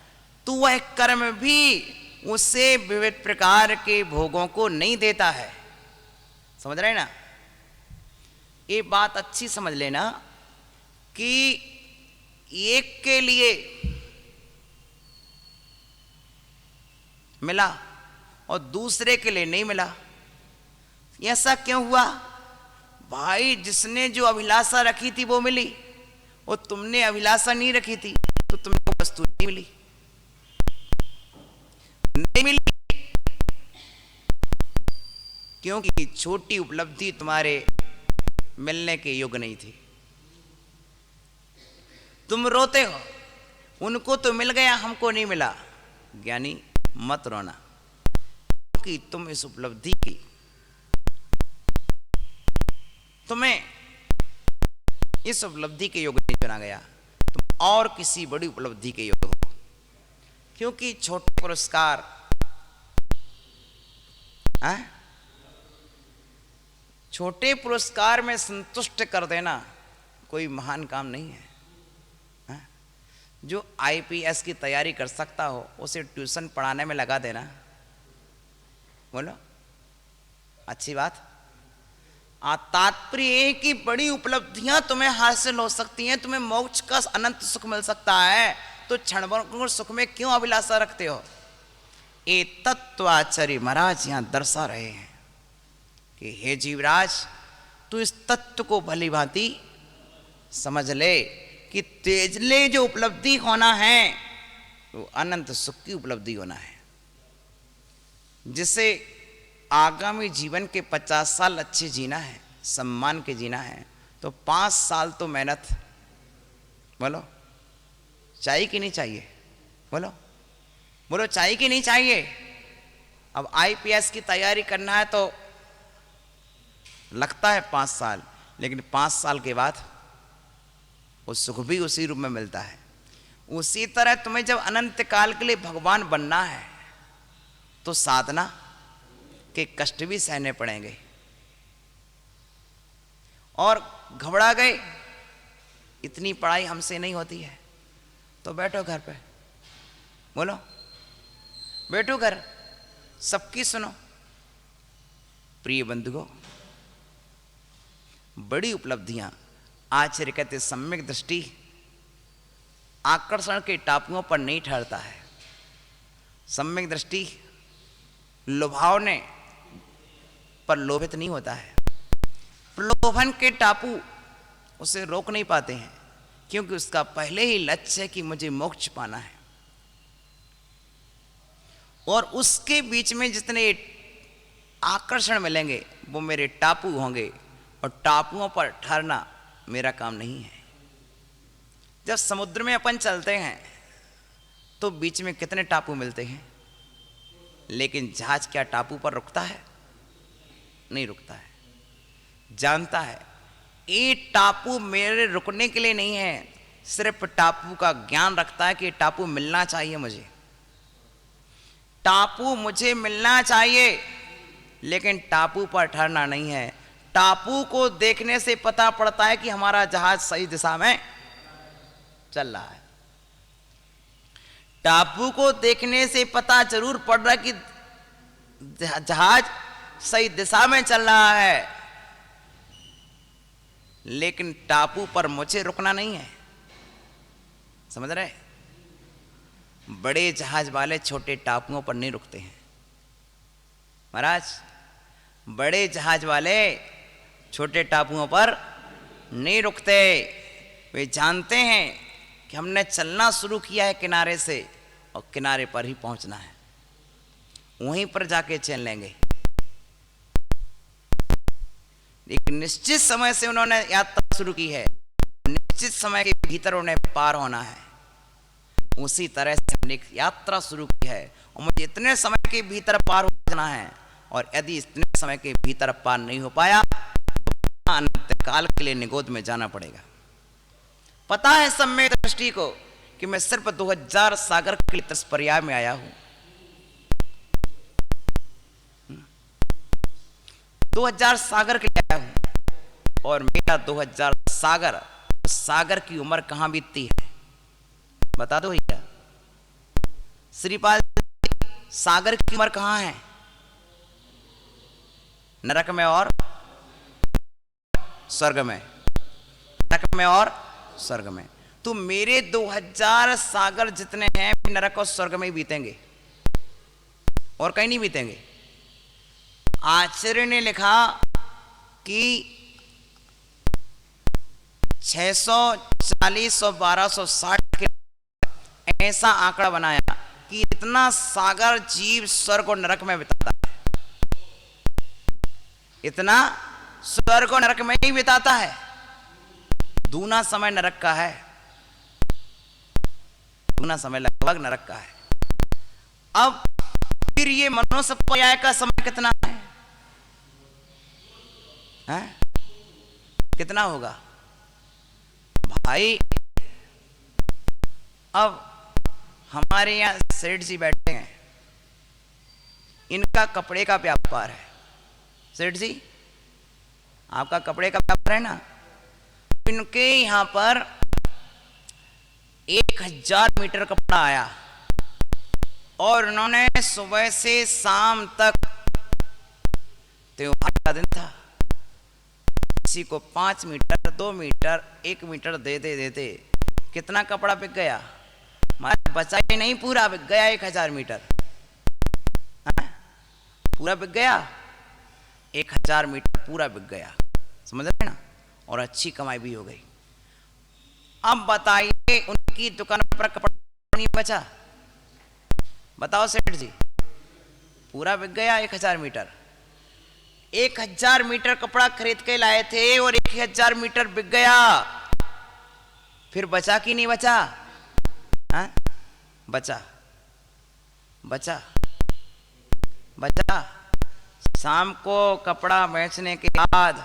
तो वह कर्म भी उसे विविध प्रकार के भोगों को नहीं देता है। समझ रहे ना? ये बात अच्छी समझ लेना कि एक के लिए मिला और दूसरे के लिए नहीं मिला। ऐसा क्यों हुआ? भाई जिसने जो अभिलाषा रखी थी वो मिली, और तुमने अभिलाषा नहीं रखी थी तो तुमको वस्तु नहीं मिली। नहीं मिली क्योंकि छोटी उपलब्धि तुम्हारे मिलने के योग्य नहीं थी। तुम रोते हो, उनको तो मिल गया हमको नहीं मिला। ज्ञानी मत रोना, क्योंकि तुम इस उपलब्धि की, तुम्हें इस उपलब्धि के योग्य नहीं चुना गया, तुम और किसी बड़ी उपलब्धि के योग्य हो। क्योंकि छोटे पुरस्कार छोटे पुरस्कार में संतुष्ट कर देना कोई महान काम नहीं है। जो आईपीएस की तैयारी कर सकता हो उसे ट्यूशन पढ़ाने में लगा देना, बोलो अच्छी बात। तात्पर्य है कि बड़ी उपलब्धियां तुम्हें हासिल हो सकती हैं, तुम्हें मोक्ष का अनंत सुख मिल सकता है, तो क्षणभंगुर सुख में क्यों अभिलाषा रखते हो? ये तत्वाचार्य महाराज यहां दर्शा रहे हैं कि हे जीवराज, तू इस तत्व को भली भांति समझ ले कि तेजले जो उपलब्धि होना है वो अनंत सुख की उपलब्धि होना है। जिसे आगामी जीवन के 50 साल अच्छे जीना है, सम्मान के जीना है, तो 5 साल तो मेहनत, बोलो चाहिए कि नहीं चाहिए? बोलो बोलो चाहिए कि नहीं चाहिए? अब आईपीएस की तैयारी करना है तो लगता है 5 साल, लेकिन 5 साल के बाद वो सुख भी उसी रूप में मिलता है। उसी तरह तुम्हें जब अनंत काल के लिए भगवान बनना है तो साधना के कष्ट भी सहने पड़ेंगे। और घबरा गए, इतनी पढ़ाई हमसे नहीं होती है, तो बैठो घर पे, बोलो बैठो घर, सबकी सुनो। प्रिय बंधुओं, बड़ी उपलब्धियां, आचार्य कहते सम्यक दृष्टि आकर्षण के टापुओं पर नहीं ठहरता है। सम्यक दृष्टि लुभावने पर लोभित नहीं होता है। प्रलोभन के टापू उसे रोक नहीं पाते हैं, क्योंकि उसका पहले ही लक्ष्य है कि मुझे मोक्ष पाना है। और उसके बीच में जितने आकर्षण मिलेंगे वो मेरे टापू होंगे, और टापुओं पर ठहरना मेरा काम नहीं है। जब समुद्र में अपन चलते हैं तो बीच में कितने टापू मिलते हैं, लेकिन जहाज क्या टापू पर रुकता है? नहीं रुकता है। जानता है ये टापू मेरे रुकने के लिए नहीं है, सिर्फ टापू का ज्ञान रखता है कि टापू मिलना चाहिए मुझे, टापू मुझे मिलना चाहिए, लेकिन टापू पर ठहरना नहीं है। टापू को देखने से पता पड़ता है कि हमारा जहाज सही दिशा में चल रहा है। टापू को देखने से पता जरूर पड़ रहा है कि जहाज सही दिशा में चल रहा है, लेकिन टापू पर मुझे रुकना नहीं है। समझ रहे? बड़े जहाज वाले छोटे टापुओं पर नहीं रुकते हैं महाराज। बड़े जहाज वाले छोटे टापुओं पर नहीं रुकते। वे जानते हैं कि हमने चलना शुरू किया है किनारे से, और किनारे पर ही पहुंचना है, वहीं पर जाके चल लेंगे। एक निश्चित समय से उन्होंने यात्रा शुरू की है, निश्चित समय के भीतर उन्हें पार होना है। उसी तरह से हमने एक यात्रा शुरू की है और मुझे इतने समय के भीतर पार हो जाना है, और यदि इतने समय के भीतर पार नहीं हो पाया तो अनंत काल के लिए निगोद में जाना पड़ेगा। पता है सम्यक दृष्टि को कि मैं सिर्फ 2000 सागर के लिए तत्पर्याय में आया हूं। 2000 सागर के लिए आया हूं, और मेरा 2000 सागर, सागर की उम्र कहां बीतती है बता दो भैया। श्रीपाल, सागर की उम्र कहां है? नरक में और स्वर्ग में, नरक में और स्वर्ग में। तो मेरे 2000 सागर जितने हैं नरक और स्वर्ग में ही बीतेंगे, और कहीं नहीं बीतेंगे। आचार्य ने लिखा कि 640 और 1260 के ऐसा आंकड़ा बनाया कि इतना सागर जीव स्वर्ग और नरक में बिताता है, इतना स्वर्ग और नरक में ही बिताता है। दूना समय नरक का है, दूना समय लगभग नरक का है। अब फिर ये मनुष्य पर्याय का समय कितना है? कितना होगा भाई? अब हमारे यहां सेठ जी बैठे हैं, इनका कपड़े का व्यापार है। सेठ जी, आपका कपड़े का व्यापार है ना? इनके यहां पर 1000 मीटर कपड़ा आया, और उन्होंने सुबह से शाम तक, त्योहार का दिन था, किसी को 5 मीटर, 2 मीटर, 1 मीटर देते देते कितना कपड़ा बिक गया? बचा ही नहीं, पूरा बिक गया। 1000 मीटर पूरा बिक गया, 1000 मीटर पूरा बिक गया, समझ रहे ना? और अच्छी कमाई भी हो गई। अब बताइए, उनकी दुकान पर कपड़ा नहीं बचा? बताओ सेठ जी, पूरा बिक गया 1000 मीटर। 1000 मीटर कपड़ा खरीद के लाए थे और 1000 मीटर बिक गया, फिर बचा कि नहीं बचा? हाँ? बचा, बचा, बचा। शाम को कपड़ा बेचने के बाद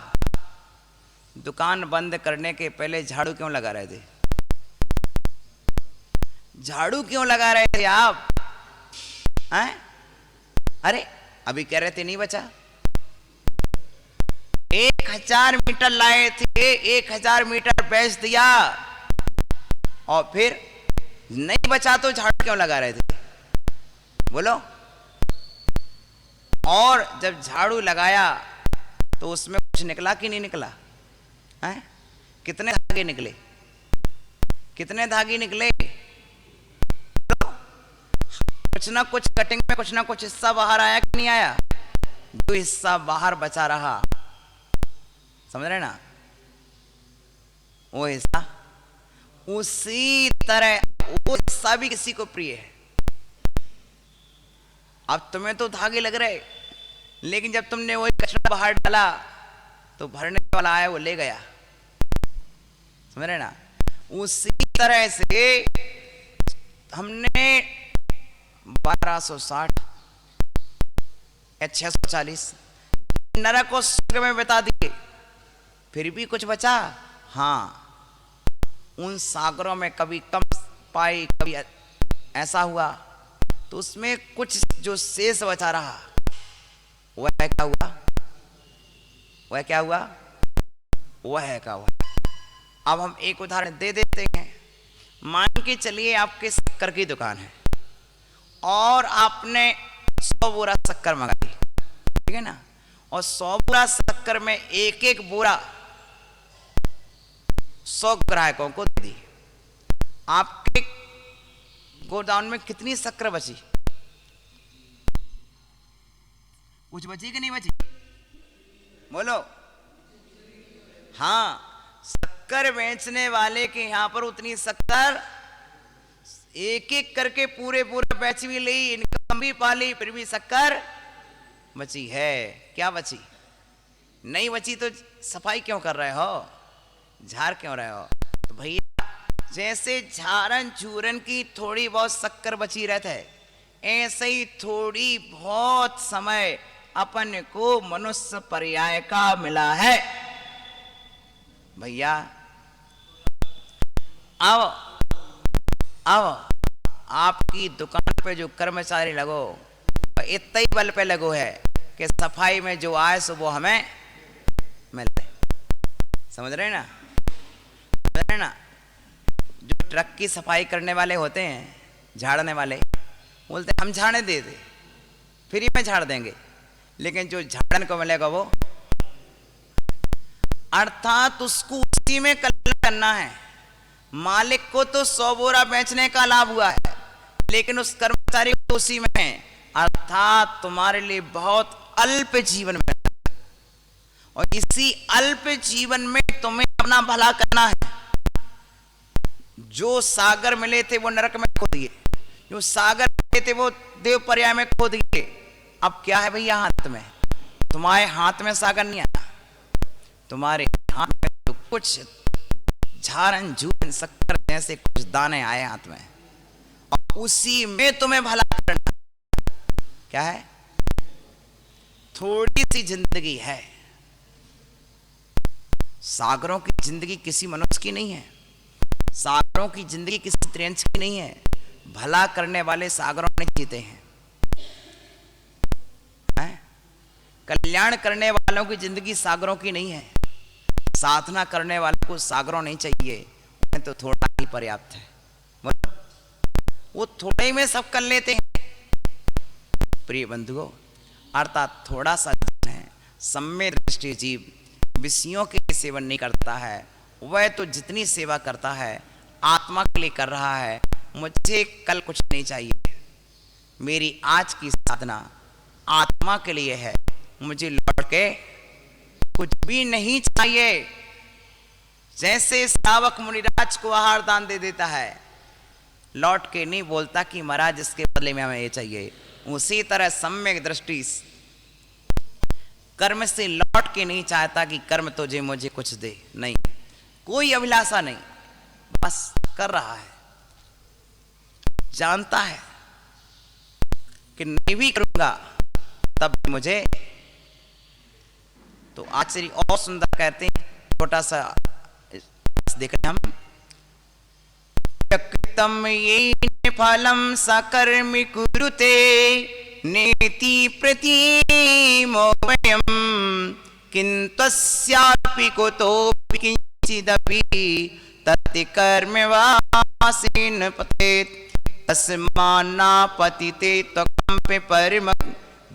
दुकान बंद करने के पहले झाड़ू क्यों लगा रहे थे? झाड़ू क्यों लगा रहे थे आप? हैं? अरे अभी कह रहे थे नहीं बचा। 1000 मीटर लाए थे, 1000 मीटर बेच दिया, और फिर नहीं बचा तो झाड़ू क्यों लगा रहे थे? बोलो। और जब झाड़ू लगाया तो उसमें कुछ निकला कि नहीं निकला? हैं? कितने धागे निकले? कितने धागे निकले? कुछ ना कुछ कटिंग में कुछ ना कुछ हिस्सा बाहर आया कि नहीं आया? जो हिस्सा बाहर बचा रहा, समझ रहे ना, वो हिस्सा, उसी तरह वो हिस्सा भी किसी को प्रिय है। अब तुम्हें तो धागे लग रहे, लेकिन जब तुमने वो कचरा बाहर डाला तो भरने वाला आया, वो ले गया, समझ रहे ना? उसी तरह से हमने 1260 या 640 नरक और स्वर्ग में बता दिए, फिर भी कुछ बचा? हाँ, उन सागरों में कभी कम पाई, कभी ऐसा हुआ, तो उसमें कुछ जो शेष बचा रहा, वह क्या हुआ? वह क्या हुआ? वह क्या हुआ? अब हम एक उदाहरण दे देते हैं। मान के चलिए आपके शक्कर की दुकान है और आपने 100 बोरा शक्कर मंगाई, ठीक है ना? और 100 बोरा शक्कर में एक एक बोरा 100 ग्राहकों को दे दी। आपके गोदाम में कितनी शक्कर बची? कुछ बची कि नहीं बची? बोलो। हाँ, शक्कर बेचने वाले के यहां पर उतनी शक्कर एक एक करके पूरे बेच भी ली, इनकम भी पाली, फिर भी शक्कर बची है। क्या बची? नहीं बची तो सफाई क्यों कर रहे हो? झाड़ क्यों रहे हो? तो भैया जैसे झारन चूरन की थोड़ी बहुत शक्कर बची रहता है, ऐसे ही थोड़ी बहुत समय अपन को मनुष्य पर्याय का मिला है। भैया अब आपकी दुकान पे जो कर्मचारी लगो, इतना ही बल पे लगो है कि सफाई में जो आए सो वो हमें मिले। समझ रहे ना? समझ रहे ना? जो ट्रक की सफाई करने वाले होते हैं, झाड़ने वाले, बोलते हम झाड़ने दे दे, फ्री में झाड़ देंगे, लेकिन जो झाड़न को मिलेगा वो, अर्थात उसको उसी में कल्याण करना है। मालिक को तो 100 बोरा बेचने का लाभ हुआ है, लेकिन उस कर्मचारी को उसी में, अर्थात तुम्हारे लिए बहुत अल्प जीवन में, और इसी अल्प जीवन में तुम्हें अपना भला करना है। जो सागर मिले थे वो नरक में खो दिए, जो सागर मिले थे वो देव पर्याय में खो दिए। अब क्या है भैया हाथ में? तुम्हारे हाथ में सागर नहीं आया, तुम्हारे हाथ में तो कुछ झारन झूरन शक्कर जैसे कुछ दाने आए हाथ में, और उसी में तुम्हें भला करना। क्या है? थोड़ी सी जिंदगी है। सागरों की जिंदगी किसी मनुष्य की नहीं है, सागरों की जिंदगी किसी त्रियंश की नहीं है। भला करने वाले सागरों में जीते हैं। कल्याण करने वालों की जिंदगी सागरों की नहीं है। साधना करने वालों को सागरों नहीं चाहिए, उन्हें तो थोड़ा ही पर्याप्त है। वो थोड़े में सब कर लेते हैं। प्रिय बंधुओं, अर्थात थोड़ा सा है, सम्यक दृष्टि जीव विषयों के सेवन नहीं करता है, वह तो जितनी सेवा करता है आत्मा के लिए कर रहा है। मुझे कल कुछ नहीं चाहिए, मेरी आज की साधना आत्मा के लिए है, मुझे लौट के कुछ भी नहीं चाहिए। जैसे श्रावक मुनिराज को आहार दान दे देता है, लौट के नहीं बोलता कि महाराज इसके बदले में हमें ये चाहिए, उसी तरह सम्यक दृष्टि कर्म से लौट के नहीं चाहता कि कर्म तुझे मुझे कुछ दे, नहीं, कोई अभिलाषा नहीं, बस कर रहा है। जानता है कि नहीं भी करूंगा तब मुझे, तो आचार्य और सुंदर कहते हैं, छोटा सा देख रहे हम, कृतम ये फलम सकर्मि कुरुते नेति प्रतिमोमयम् किन्तस्यापि कुतोऽपि किंचिदपि तत्ति कर्मवासिन पतेत् तस्मान्नापतिते त्वकम्पि परम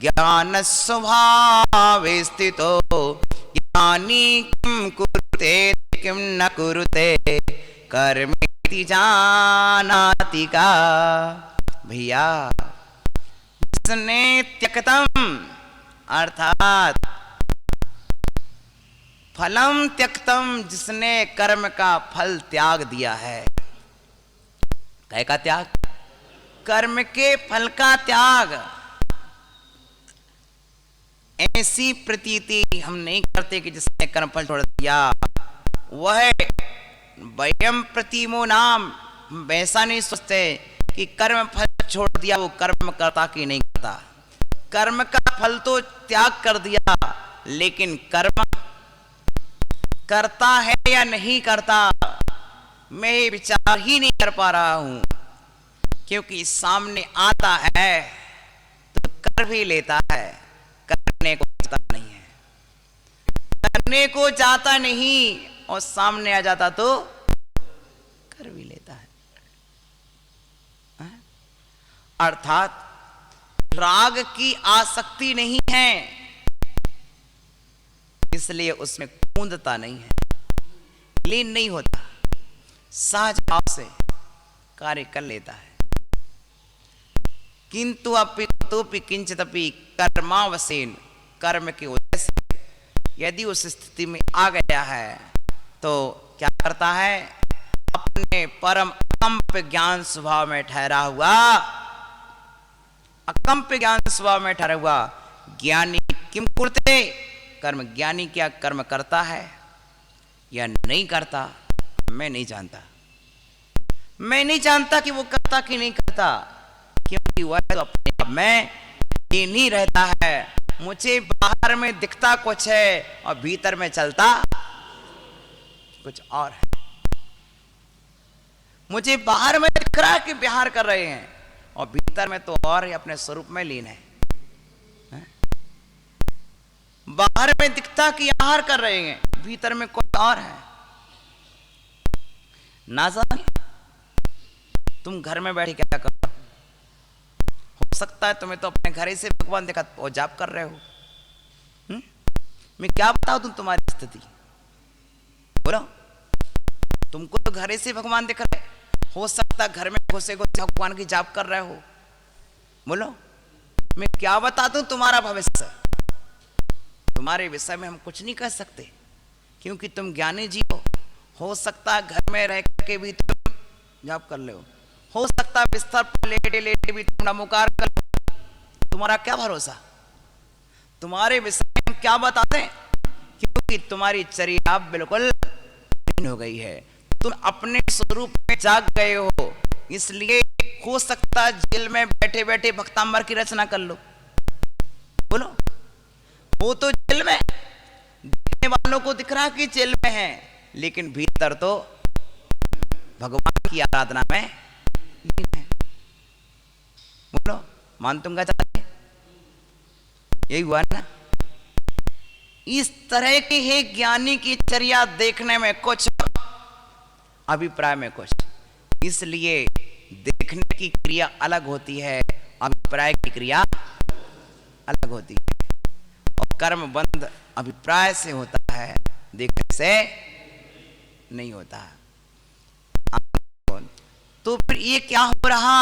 ज्ञान स्वभावे स्थितो ज्ञानी किं कुरुते किं न कुरुते कर्मेति जानाति का। भैया जिसने त्यक्तम अर्थात फलम त्यक्तम, जिसने कर्म का फल त्याग दिया है। काय का त्याग? कर्म के फल का त्याग। ऐसी प्रतीति हम नहीं करते कि जिसने कर्म फल छोड़ दिया, वह वयम प्रतिमो नाम, वैसा नहीं सोचते कि कर्म फल छोड़ दिया वो कर्म करता कि नहीं करता। कर्म का फल तो त्याग कर दिया, लेकिन कर्म करता है या नहीं करता, मैं विचार ही नहीं कर पा रहा हूं, क्योंकि सामने आता है तो कर भी लेता है, करने को जाता नहीं है, करने को जाता नहीं, और सामने आ जाता तो कर भी लेता है। अर्थात राग की आसक्ति नहीं है, इसलिए उसमें कूदता नहीं है, लीन नहीं होता, सहज भाव से कार्य कर लेता है। किंतु अपितोपि किंचिदपि कर्मावसेन, कर्म की वजह से यदि उस स्थिति में आ गया है तो क्या करता है? अपने परम अकंप ज्ञान स्वभाव में ठहरा हुआ, अकंप ज्ञान स्वभाव में ठहरा हुआ ज्ञानी किम कुरुते, कर्म, ज्ञानी क्या कर्म करता है या नहीं करता, मैं नहीं जानता, मैं नहीं जानता कि वो करता कि नहीं करता, क्योंकि वह तो अपने आप में ये नहीं रहता है। मुझे बाहर में दिखता कुछ है और भीतर में चलता कुछ और है। मुझे बाहर में दिख रहा है कि बिहार कर रहे हैं और भीतर में तो और अपने स्वरूप में लीन है। बाहर में दिखता कि आहार कर रहे हैं, भीतर में कुछ और है। ना जाने तुम घर में बैठे क्या कर रहे हो सकता है तुम्हें तो अपने घर ही से भगवान देखा और जाप कर रहे हो। मैं क्या बताऊं तुम तुम्हारी स्थिति, बोलो। तुमको तो घर ही से भगवान दिख रहे, हो सकता है घर में घुसे घुसे भगवान की जाप कर रहे हो। बोलो मैं क्या बता दूं तुम्हारा भविष्य, तुम्हारे विषय में हम कुछ नहीं कह सकते, क्योंकि तुम ज्ञानी जी हो सकता है घर में रह के भी तुम जाप कर ले हो सकता है बिस्तर पर लेटे लेटे भी तुम नमोकार कर, तुम्हारा क्या भरोसा, तुम्हारे विषय में हम क्या बता दें, क्योंकि तुम्हारी चर्या बिल्कुल भिन्न हो गई है। तुम अपने स्वरूप में जाग गए हो, इसलिए हो सकता है जेल में बैठे बैठे भक्तांबर की रचना कर लो। बोलो वो तो जेल में, देखने वालों को दिख रहा कि जेल में है, लेकिन भीतर तो भगवान की आराधना में लीन है। बोलो मान तुम क्या चाहते, यही हुआ ना। इस तरह के है ज्ञानी की चर्या देखने में कुछ, अभिप्राय में कुछ, इसलिए देखने की क्रिया अलग होती है, अभिप्राय की क्रिया अलग होती है। कर्म बंध अभिप्राय से होता है, देखने से नहीं होता। तो फिर ये क्या हो रहा,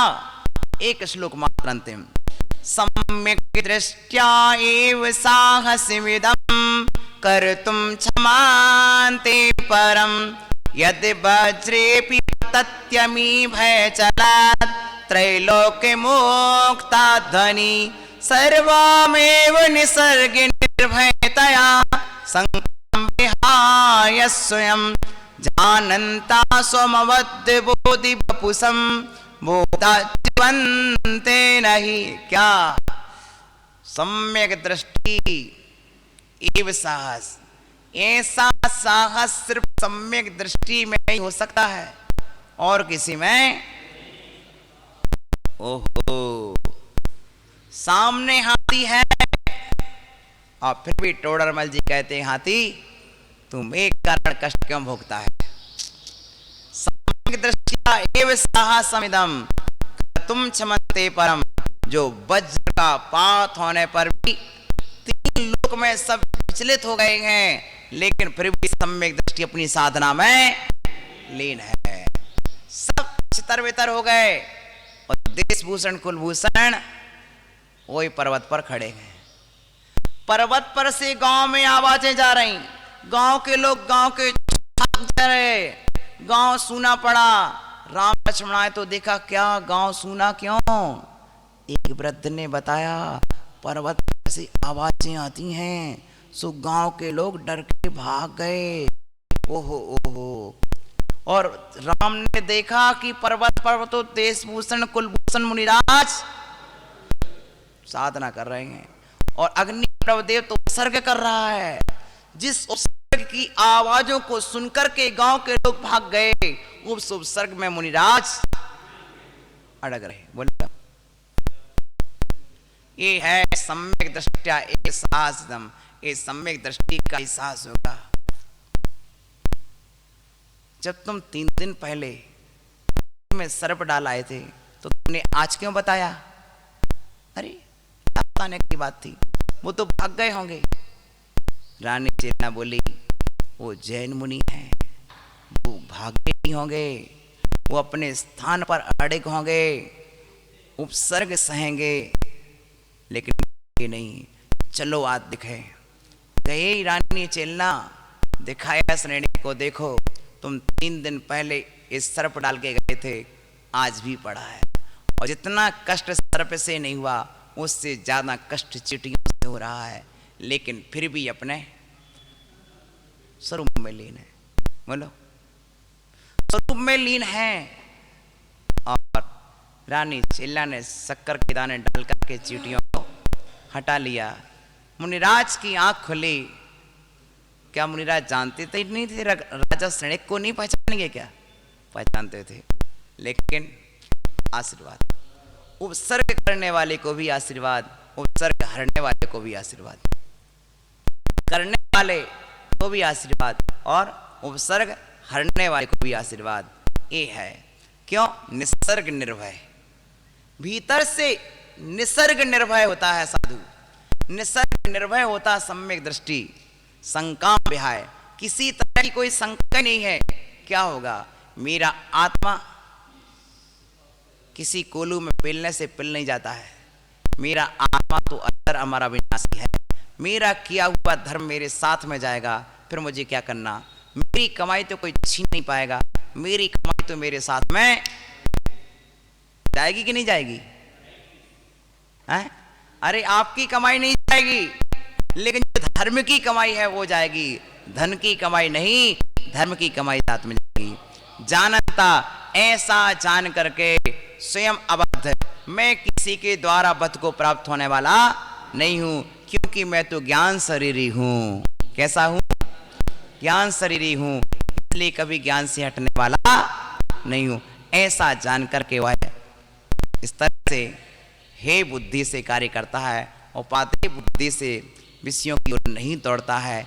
एक श्लोक मात्र अंतिम। सम्यक् दृष्ट्या एव साहसमिदं कर्तुं क्षमान्ते परं यदि वज्रेऽपि पतत्यमी भयचलात् त्रैलोक्यमुक्ता ध्वनि सर्वमेव निसर्गे निर्भयतया संकटं विहाय स्वयं जानन्ता स्वमवद्बोधि वपुषं बोधाच्युवन्ते नहि। क्या सम्यक दृष्टि एव साहस, ऐसा साहस सिर्फ सम्यक दृष्टि में ही हो सकता है और किसी में। ओहो सामने हाथी है और फिर भी टोडरमल जी कहते हैं हाथी तुम एक कारण कष्ट क्यों भोगता है। सम्यक दृष्टिया एव साहसमिदं तुम क्षमते परम, जो वज्र का पात होने पर भी तीन लोक में सब विचलित हो गए हैं, लेकिन फिर भी सम्यक दृष्टि अपनी साधना में लीन है। सब छितर वितर हो गए और देशभूषण कुलभूषण वही पर्वत पर खड़े हैं। पर्वत पर से गांव में आवाजें जा रही, गांव के लोग गांव के भाग जा रहे, गांव सूना पड़ा। राम लक्ष्मण आए तो देखा क्या गांव सूना क्यों। एक वृद्ध ने बताया पर्वत पर से आवाजें आती हैं, सो गांव के लोग डर के भाग गए। ओहो ओहो। और राम ने देखा कि पर्वत पर तो देशभूषण कुलभूषण मुनिराज साधना कर रहे हैं और अग्नि प्रभदेव तो उत्सर्ग कर रहा है। जिस उत्सर्ग की आवाजों को सुनकर के गांव के लोग भाग गए, उस उत्सर्ग में मुनिराज अड़ग रहे। बोले ये है सम्यक दृष्टिया एक साहसदम, ये सम्यक दृष्टि का ही साहस होगा। जब तुम 3 दिन पहले में सर्प डाल आए थे तो तुमने आज क्यों बताया? अरे बताने की बात थी, वो तो भाग गए होंगे। रानी चेतना बोली वो जैन मुनि हैं, वो भागे नहीं होंगे, वो अपने स्थान पर अड़िग होंगे, उपसर्ग सहेंगे, लेकिन ये नहीं। चलो आज दिखे। गए रानी चेलना, दिखाया श्रेणी को, देखो तुम 3 दिन पहले इस सर्प डाल के गए थे, आज भी पड़ा है। और जितना कष्ट सर्प से नहीं हुआ उससे ज्यादा कष्ट चींटियों से हो रहा है, लेकिन फिर भी अपने स्वरूप में लीन है। बोलो स्वरूप में लीन हैं। और रानी चिल्ला ने शक्कर के दाने डाल करके चींटियों को हटा लिया। मुनिराज की आंख खुली। क्या मुनिराज जानते थे नहीं थे राजा सणिक को नहीं पहचानेंगे क्या? पहचानते थे, लेकिन आशीर्वाद, उपसर्ग करने वाले को भी आशीर्वाद, उपसर्ग हरने वाले को भी आशीर्वाद, करने वाले को भी आशीर्वाद और उपसर्ग हरने वाले को भी आशीर्वाद। ये है क्यों? निसर्ग निर्भय, भीतर से निसर्ग निर्भय होता है साधु, निसर्ग निर्भय होता सम्यक दृष्टि, संकाम विहाय, किसी तरह की कोई शंका नहीं है। क्या होगा? मेरा आत्मा किसी कोलू में पेलने से पिल नहीं जाता है, मेरा आत्मा तो अतर हमारा विनाशी है, मेरा किया हुआ धर्म मेरे साथ में जाएगा, फिर मुझे क्या करना? मेरी कमाई तो कोई छीन नहीं पाएगा, मेरी कमाई तो मेरे साथ में जाएगी कि नहीं जाएगी? हैं? अरे आपकी कमाई नहीं जाएगी, लेकिन जो धर्म की कमाई है वो जाएगी, धन की कमाई नहीं, धर्म की कमाई साथ में जाएगी। जानता ऐसा जान करके स्वयं अबद्ध, मैं किसी के द्वारा बद्ध को प्राप्त होने वाला नहीं हूं, क्योंकि मैं तो ज्ञान शरीरी हूं। कैसा हूं? ज्ञान शरीरी हूं, इसलिए कभी ज्ञान से हटने वाला नहीं हूं। ऐसा जान करके वह इस तरह से हे बुद्धि से कार्य करता है और पाते बुद्धि से विषयों की ओर नहीं दौड़ता है।